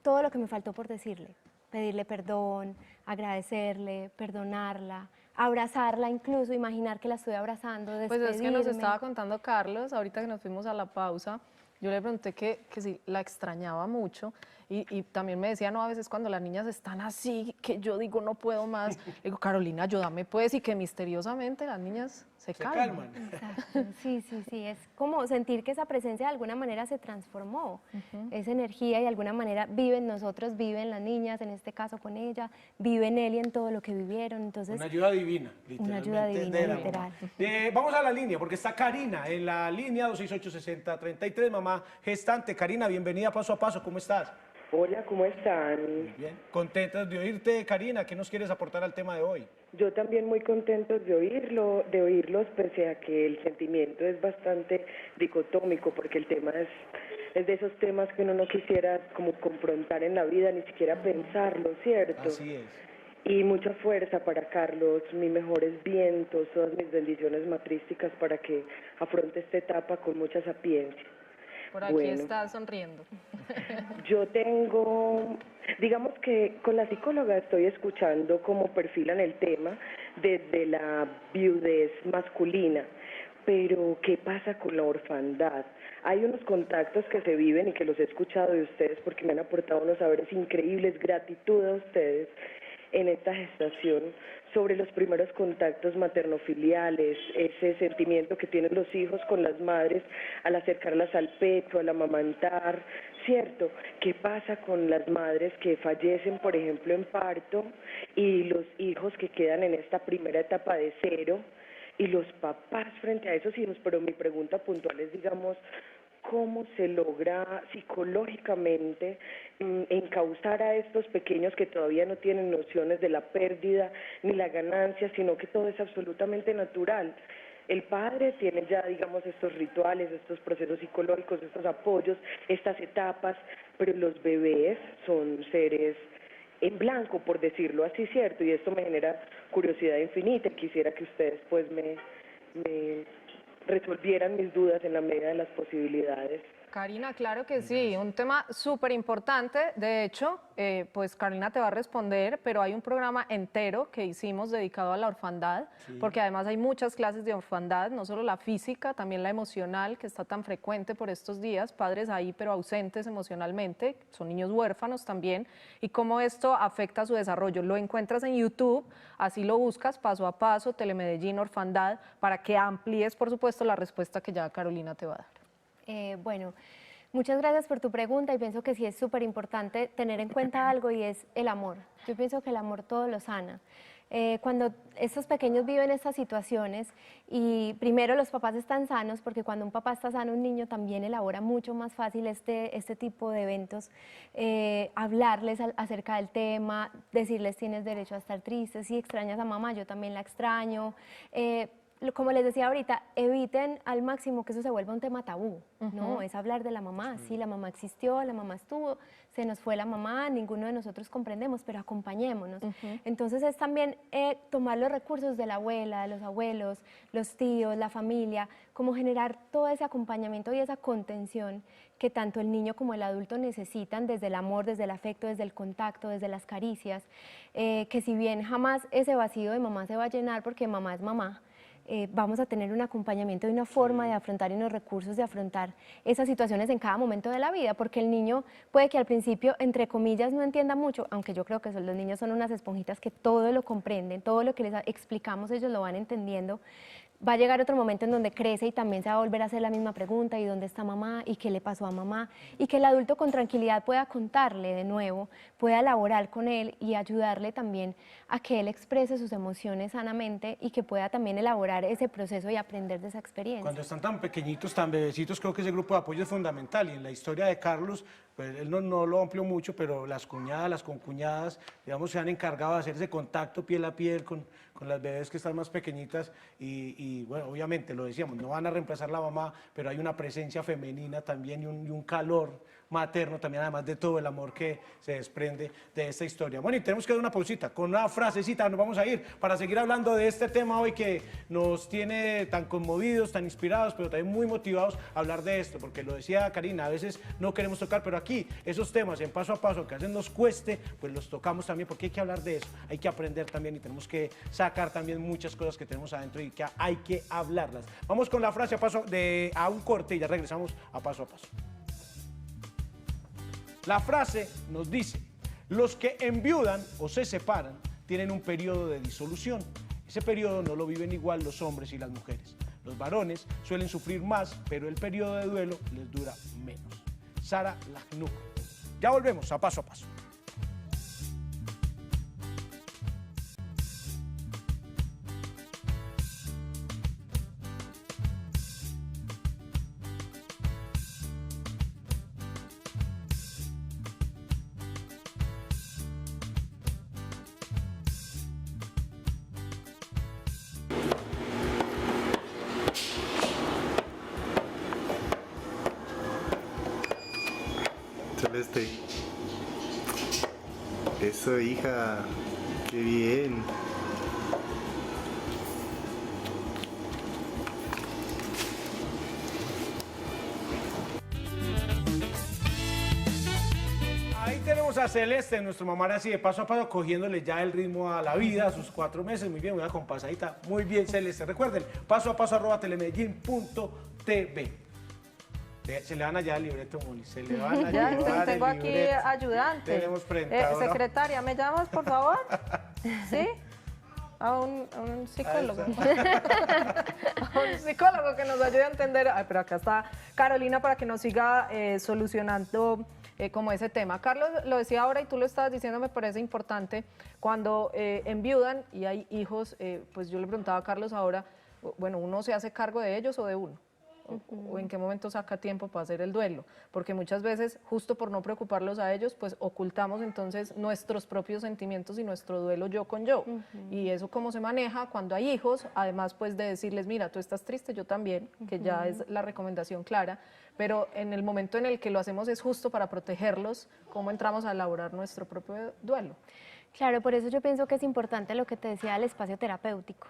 H: todo lo que me faltó por decirle. Pedirle perdón, agradecerle, perdonarla, abrazarla incluso, imaginar que la estoy abrazando, despedirme.
C: Pues es que nos estaba contando Carlos, ahorita que nos fuimos a la pausa, yo le pregunté que si la extrañaba mucho y también me decía, no, a veces cuando las niñas están así, que yo digo no puedo más, le digo, Carolina, ayúdame pues, y que misteriosamente las niñas se
A: Se
C: calman.
A: calman.
H: Exacto, sí, sí, sí, es como sentir que esa presencia de alguna manera se transformó, esa energía y de alguna manera vive en nosotros, vive en las niñas, en este caso con ella, vive en él y en todo lo que vivieron, entonces
A: Una ayuda divina,
H: una ayuda
A: literalmente,
H: divina,
A: de la
H: literal.
A: mamá. Vamos a la línea, porque está Karina en la línea 268-6033, mamá gestante. Karina, bienvenida a Paso a Paso, ¿cómo estás?
I: Hola, ¿cómo están?
A: Bien, contentas de oírte. Karina, ¿qué nos quieres aportar al tema de hoy?
I: Yo también muy contento de oírlos, pese a que el sentimiento es bastante dicotómico, porque el tema es de esos temas que uno no quisiera como confrontar en la vida, ni siquiera pensarlo, ¿cierto?
A: Así es.
I: Y mucha fuerza para Carlos, mis mejores vientos, todas mis bendiciones matrísticas para que afronte esta etapa con mucha sapiencia.
C: Por aquí
I: Bueno.
C: está sonriendo.
I: Yo tengo, digamos que con la psicóloga estoy escuchando cómo perfilan el tema desde la viudez masculina, pero ¿qué pasa con la orfandad? Hay unos contactos que se viven y que los he escuchado de ustedes porque me han aportado unos saberes increíbles, gratitud a ustedes en esta gestación sobre los primeros contactos maternofiliales, ese sentimiento que tienen los hijos con las madres al acercarlas al pecho, al amamantar, ¿cierto? ¿Qué pasa con las madres que fallecen, por ejemplo, en parto y los hijos que quedan en esta primera etapa de cero y los papás frente a esos hijos? Pero mi pregunta puntual es, digamos, ¿cómo se logra psicológicamente encauzar a estos pequeños que todavía no tienen nociones de la pérdida ni la ganancia, sino que todo es absolutamente natural? El padre tiene ya, digamos, estos rituales, estos procesos psicológicos, estos apoyos, estas etapas, pero los bebés son seres en blanco, por decirlo así, ¿cierto? Y esto me genera curiosidad infinita y quisiera que ustedes pues me resolvieran mis dudas en la medida de las posibilidades.
C: Karina, claro que sí, un tema súper importante. De hecho, pues Carolina te va a responder, pero hay un programa entero que hicimos dedicado a la orfandad, porque además hay muchas clases de orfandad, no solo la física, también la emocional, que está tan frecuente por estos días, padres ahí pero ausentes emocionalmente, son niños huérfanos también, y cómo esto afecta a su desarrollo. Lo encuentras en YouTube, así lo buscas, Paso a Paso, Telemedellín, Orfandad, para que amplíes, por supuesto, la respuesta que ya Carolina te va a dar.
H: Bueno, muchas gracias por tu pregunta y pienso que sí es súper importante tener en cuenta algo y es el amor. Yo pienso que el amor todo lo sana. Cuando estos pequeños viven estas situaciones y primero los papás están sanos, porque cuando un papá está sano, un niño también elabora mucho más fácil este tipo de eventos, hablarles acerca del tema, decirles tienes derecho a estar triste, si extrañas a mamá, yo también la extraño. Como les decía ahorita, eviten al máximo que eso se vuelva un tema tabú, ¿no? Es hablar de la mamá, sí, la mamá existió, la mamá estuvo, se nos fue la mamá, ninguno de nosotros comprendemos, pero acompañémonos. Entonces es también tomar los recursos de la abuela, de los abuelos, los tíos, la familia, como generar todo ese acompañamiento y esa contención que tanto el niño como el adulto necesitan desde el amor, desde el afecto, desde el contacto, desde las caricias, que si bien jamás ese vacío de mamá se va a llenar porque mamá es mamá, vamos a tener un acompañamiento y una forma de afrontar y unos recursos de afrontar esas situaciones en cada momento de la vida, porque el niño puede que al principio, entre comillas, no entienda mucho, aunque yo creo que los niños son unas esponjitas que todo lo comprenden, todo lo que les explicamos ellos lo van entendiendo. Va a llegar otro momento en donde crece y también se va a volver a hacer la misma pregunta, ¿y dónde está mamá? ¿Y qué le pasó a mamá? Y que el adulto con tranquilidad pueda contarle de nuevo, pueda elaborar con él y ayudarle también a que él exprese sus emociones sanamente y que pueda también elaborar ese proceso y aprender de esa experiencia.
A: Cuando están tan pequeñitos, tan bebecitos, creo que ese grupo de apoyo es fundamental. Y en la historia de Carlos, pues él no lo amplió mucho, pero las cuñadas, las concuñadas, digamos, se han encargado de hacer ese contacto piel a piel con las bebés que están más pequeñitas y bueno, obviamente, lo decíamos, no van a reemplazar la mamá, pero hay una presencia femenina también y un calor materno también, además de todo el amor que se desprende de esta historia. Bueno, y tenemos que dar una pausita, con una frasecita nos vamos a ir para seguir hablando de este tema hoy que nos tiene tan conmovidos, tan inspirados, pero también muy motivados a hablar de esto, porque lo decía Karina, a veces no queremos tocar, pero aquí esos temas en Paso a Paso que a veces nos cueste, pues los tocamos también, porque hay que hablar de eso, hay que aprender también y tenemos que sacar también muchas cosas que tenemos adentro y que hay que hablarlas. Vamos con la frase a un corte y ya regresamos a Paso a Paso. La frase nos dice, los que enviudan o se separan tienen un periodo de disolución. Ese periodo no lo viven igual los hombres y las mujeres. Los varones suelen sufrir más, pero el periodo de duelo les dura menos. Sara Lajnuk. Ya volvemos a Paso a Paso.
J: Celeste. Eso, hija. Qué bien.
A: Ahí tenemos a Celeste, nuestro mamá así de paso a paso, cogiéndole ya el ritmo a la vida, a sus 4 meses. Muy bien, una compasadita. Muy bien, Celeste. Recuerden, paso a paso @telemedellin.tv. Se le van allá al libreto, Moni. Se le van allá.
K: Ya, tengo aquí ayudante.
A: Tenemos presentadora.
K: Secretaria, ¿me llamas, por favor? ¿Sí? A un psicólogo. A un psicólogo que nos ayude a entender. Ay, pero acá está Carolina para que nos siga solucionando como ese tema. Carlos lo decía ahora y tú lo estabas diciendo, me parece importante. Cuando enviudan y hay hijos, pues yo le preguntaba a Carlos ahora, bueno, ¿uno se hace cargo de ellos o de uno? O en qué momento saca tiempo para hacer el duelo, porque muchas veces, justo por no preocuparlos a ellos, pues ocultamos entonces nuestros propios sentimientos y nuestro duelo yo con yo. Y eso cómo se maneja cuando hay hijos, además pues de decirles, mira, tú estás triste, yo también, que ya es la recomendación clara, pero en el momento en el que lo hacemos es justo para protegerlos, cómo entramos a elaborar nuestro propio duelo.
H: Claro, por eso yo pienso que es importante lo que te decía del espacio terapéutico,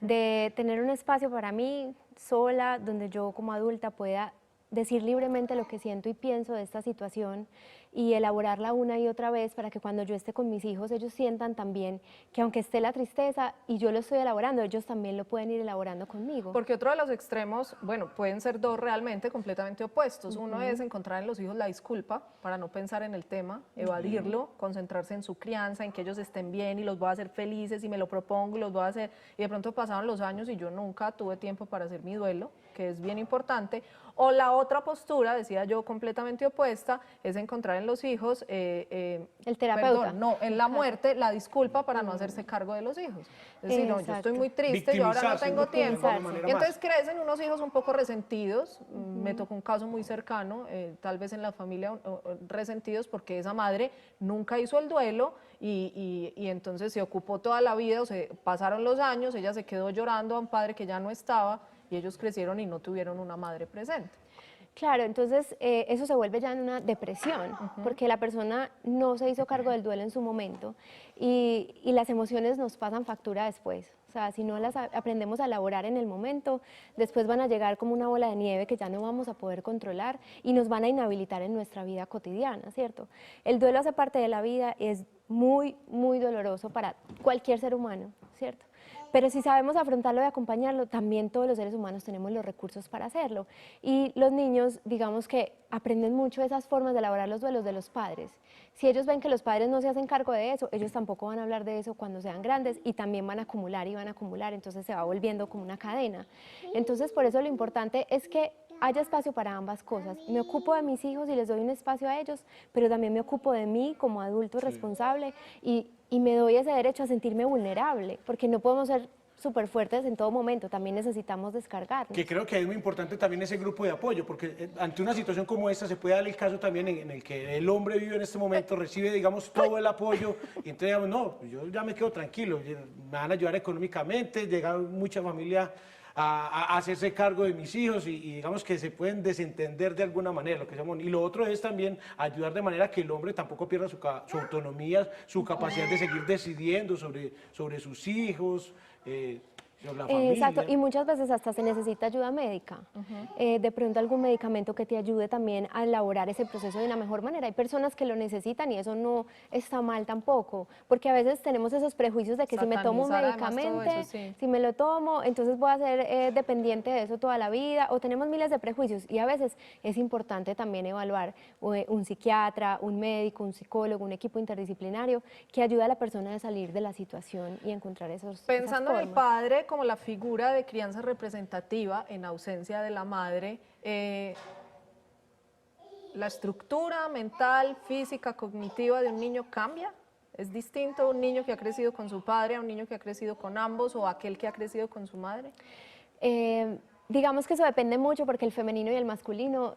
H: de tener un espacio para mí sola, donde yo como adulta pueda decir libremente lo que siento y pienso de esta situación y elaborarla una y otra vez para que cuando yo esté con mis hijos ellos sientan también que aunque esté la tristeza y yo lo estoy elaborando, ellos también lo pueden ir elaborando conmigo.
K: Porque otro de los extremos, bueno, pueden ser dos realmente completamente opuestos. Uno es encontrar en los hijos la disculpa para no pensar en el tema, evadirlo, concentrarse en su crianza, en que ellos estén bien y los voy a hacer felices y me lo propongo y los voy a hacer. Y de pronto pasaron los años y yo nunca tuve tiempo para hacer mi duelo, que es bien importante. O la otra postura, decía yo, completamente opuesta, es encontrar en los hijos...
H: el terapeuta.
K: Perdón, no, en la muerte, la disculpa para no hacerse cargo de los hijos. Es decir, no, yo estoy muy triste, yo ahora no tengo tiempo. Y entonces crecen unos hijos un poco resentidos. Me tocó un caso muy cercano, tal vez en la familia, resentidos porque esa madre nunca hizo el duelo y entonces se ocupó toda la vida, o se pasaron los años, ella se quedó llorando a un padre que ya no estaba, y ellos crecieron y no tuvieron una madre presente.
H: Claro, entonces eso se vuelve ya en una depresión, porque la persona no se hizo cargo del duelo en su momento y las emociones nos pasan factura después. O sea, si no las aprendemos a elaborar en el momento, después van a llegar como una bola de nieve que ya no vamos a poder controlar y nos van a inhabilitar en nuestra vida cotidiana, ¿cierto? El duelo hace parte de la vida, es muy, muy doloroso para cualquier ser humano, ¿cierto? Pero si sabemos afrontarlo y acompañarlo, también todos los seres humanos tenemos los recursos para hacerlo. Y los niños, digamos que aprenden mucho esas formas de elaborar los duelos de los padres. Si ellos ven que los padres no se hacen cargo de eso, ellos tampoco van a hablar de eso cuando sean grandes y también van a acumular y van a acumular, entonces se va volviendo como una cadena. Entonces, por eso lo importante es que haya espacio para ambas cosas. Me ocupo de mis hijos y les doy un espacio a ellos, pero también me ocupo de mí como adulto responsable y me doy ese derecho a sentirme vulnerable, porque no podemos ser súper fuertes en todo momento, también necesitamos descargarnos.
A: Que creo que es muy importante también ese grupo de apoyo, porque ante una situación como esta se puede dar el caso también en el que el hombre vive en este momento, recibe, digamos, todo el apoyo, y entonces, digamos, no, yo ya me quedo tranquilo, me van a ayudar económicamente, llega mucha familia a hacerse cargo de mis hijos y digamos que se pueden desentender de alguna manera, lo que llamamos. Y lo otro es también ayudar de manera que el hombre tampoco pierda su autonomía, su capacidad de seguir decidiendo sobre sus hijos. La familia.
H: Exacto, y muchas veces hasta se necesita ayuda médica. De pronto algún medicamento que te ayude también a elaborar ese proceso de una mejor manera. Hay personas que lo necesitan y eso no está mal tampoco, porque a veces tenemos esos prejuicios de que si me tomo un
C: Satanizar además todo
H: medicamento,
C: eso, sí.
H: si me lo tomo, entonces voy a ser dependiente de eso toda la vida, o tenemos miles de prejuicios, y a veces es importante también evaluar un psiquiatra, un médico, un psicólogo, un equipo interdisciplinario que ayude a la persona a salir de la situación y encontrar esas
C: Pensando en el
H: formas.
C: padre como la figura de crianza representativa en ausencia de la madre, ¿la estructura mental, física, cognitiva de un niño cambia? ¿Es distinto un niño que ha crecido con su padre a un niño que ha crecido con ambos o aquel que ha crecido con su madre?
H: Digamos que eso depende mucho porque el femenino y el masculino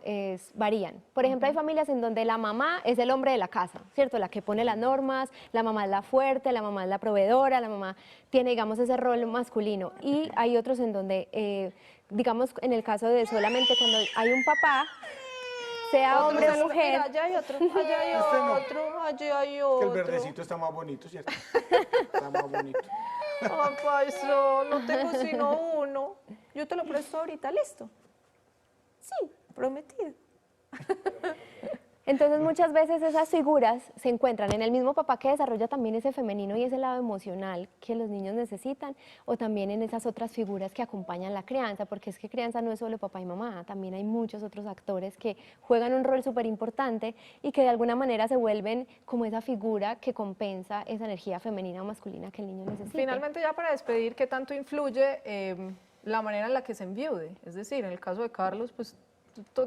H: varían. Por ejemplo, hay familias en donde la mamá es el hombre de la casa, ¿cierto? La que pone las normas, la mamá es la fuerte, la mamá es la proveedora, la mamá tiene, digamos, ese rol masculino. Y hay otros en donde, digamos, en el caso de solamente cuando hay un papá, sea hombre o mujer.
C: Mira, allá hay otro, allá hay otro, allá hay
A: Que el
C: otro.
A: verdecito está más bonito, ¿cierto? Está más bonito.
C: Ay, paiso, no tengo sino uno. Yo te lo presto ahorita, ¿listo? Sí, prometido.
H: Entonces muchas veces esas figuras se encuentran en el mismo papá que desarrolla también ese femenino y ese lado emocional que los niños necesitan, o también en esas otras figuras que acompañan la crianza, porque es que crianza no es solo papá y mamá, también hay muchos otros actores que juegan un rol súper importante y que de alguna manera se vuelven como esa figura que compensa esa energía femenina o masculina que el niño necesita.
C: Finalmente, ya para despedir, ¿qué tanto influye la manera en la que se enviude? Es decir, en el caso de Carlos, pues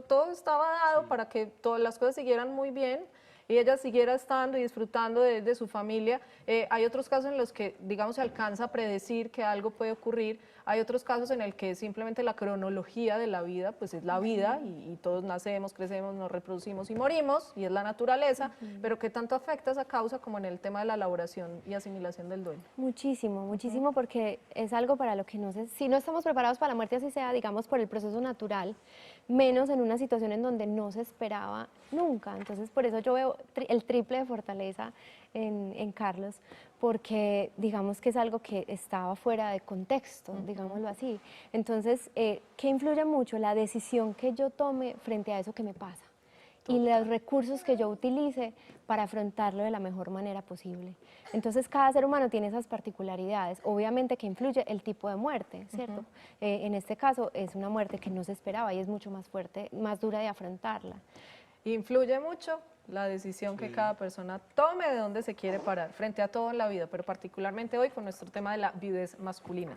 C: todo estaba dado para que todas las cosas siguieran muy bien y ella siguiera estando y disfrutando de su familia. Hay otros casos en los que, digamos, se alcanza a predecir que algo puede ocurrir. Hay otros casos en el que simplemente la cronología de la vida, pues es la vida y todos nacemos, crecemos, nos reproducimos y morimos, y es la naturaleza, pero ¿qué tanto afecta esa causa como en el tema de la elaboración y asimilación del duelo?
H: Muchísimo, muchísimo, porque es algo para lo que no sé, si no estamos preparados para la muerte, así sea, digamos, por el proceso natural, menos en una situación en donde no se esperaba nunca. Entonces, por eso yo veo el triple de fortaleza en Carlos, porque digamos que es algo que estaba fuera de contexto, digámoslo así. Entonces, ¿qué influye mucho? La decisión que yo tome frente a eso que me pasa y los recursos que yo utilice para afrontarlo de la mejor manera posible. Entonces, cada ser humano tiene esas particularidades. Obviamente que influye el tipo de muerte, ¿cierto? En este caso es una muerte que no se esperaba y es mucho más fuerte, más dura de afrontarla.
C: Influye mucho la decisión que cada persona tome de dónde se quiere parar, frente a todo en la vida, pero particularmente hoy con nuestro tema de la viudez masculina.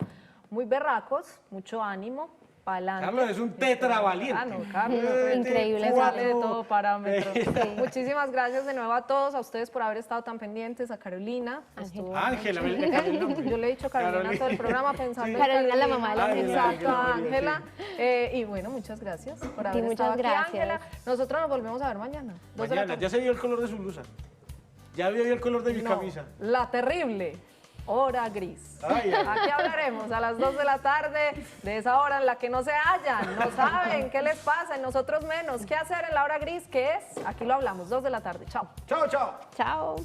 C: Muy berracos, mucho ánimo, pa'lante.
A: Carlos es un tetravaliente.
C: Ah, no, Carlos,
H: Increíble,
C: sale de todo parámetro.
A: Sí.
C: Muchísimas gracias de nuevo a todos, a ustedes por haber estado tan pendientes, a Carolina. estuvo-
A: Ángela, me cambió el nombre.
C: Yo le he dicho Carolina todo el programa pensando en
H: Carolina, la mamá de la
C: Exacto,
A: Ángela.
C: Ángela. Y bueno, muchas gracias por haber
H: muchas
C: estado aquí,
H: gracias.
C: Ángela. Nosotros nos volvemos a ver mañana. 2 de la
A: Mañana,
C: tarde.
A: ya se vio el color de su blusa. Ya vio el color de mi
C: No,
A: camisa.
C: la terrible hora gris.
A: Ay, ay.
C: Aquí hablaremos a las 2 de la tarde de esa hora en la que no se hallan, no saben qué les pasa, y nosotros menos. ¿Qué hacer en la hora gris? ¿Qué es? Aquí lo hablamos, 2 de la tarde. Chao.
A: Chao, chao.
H: Chao.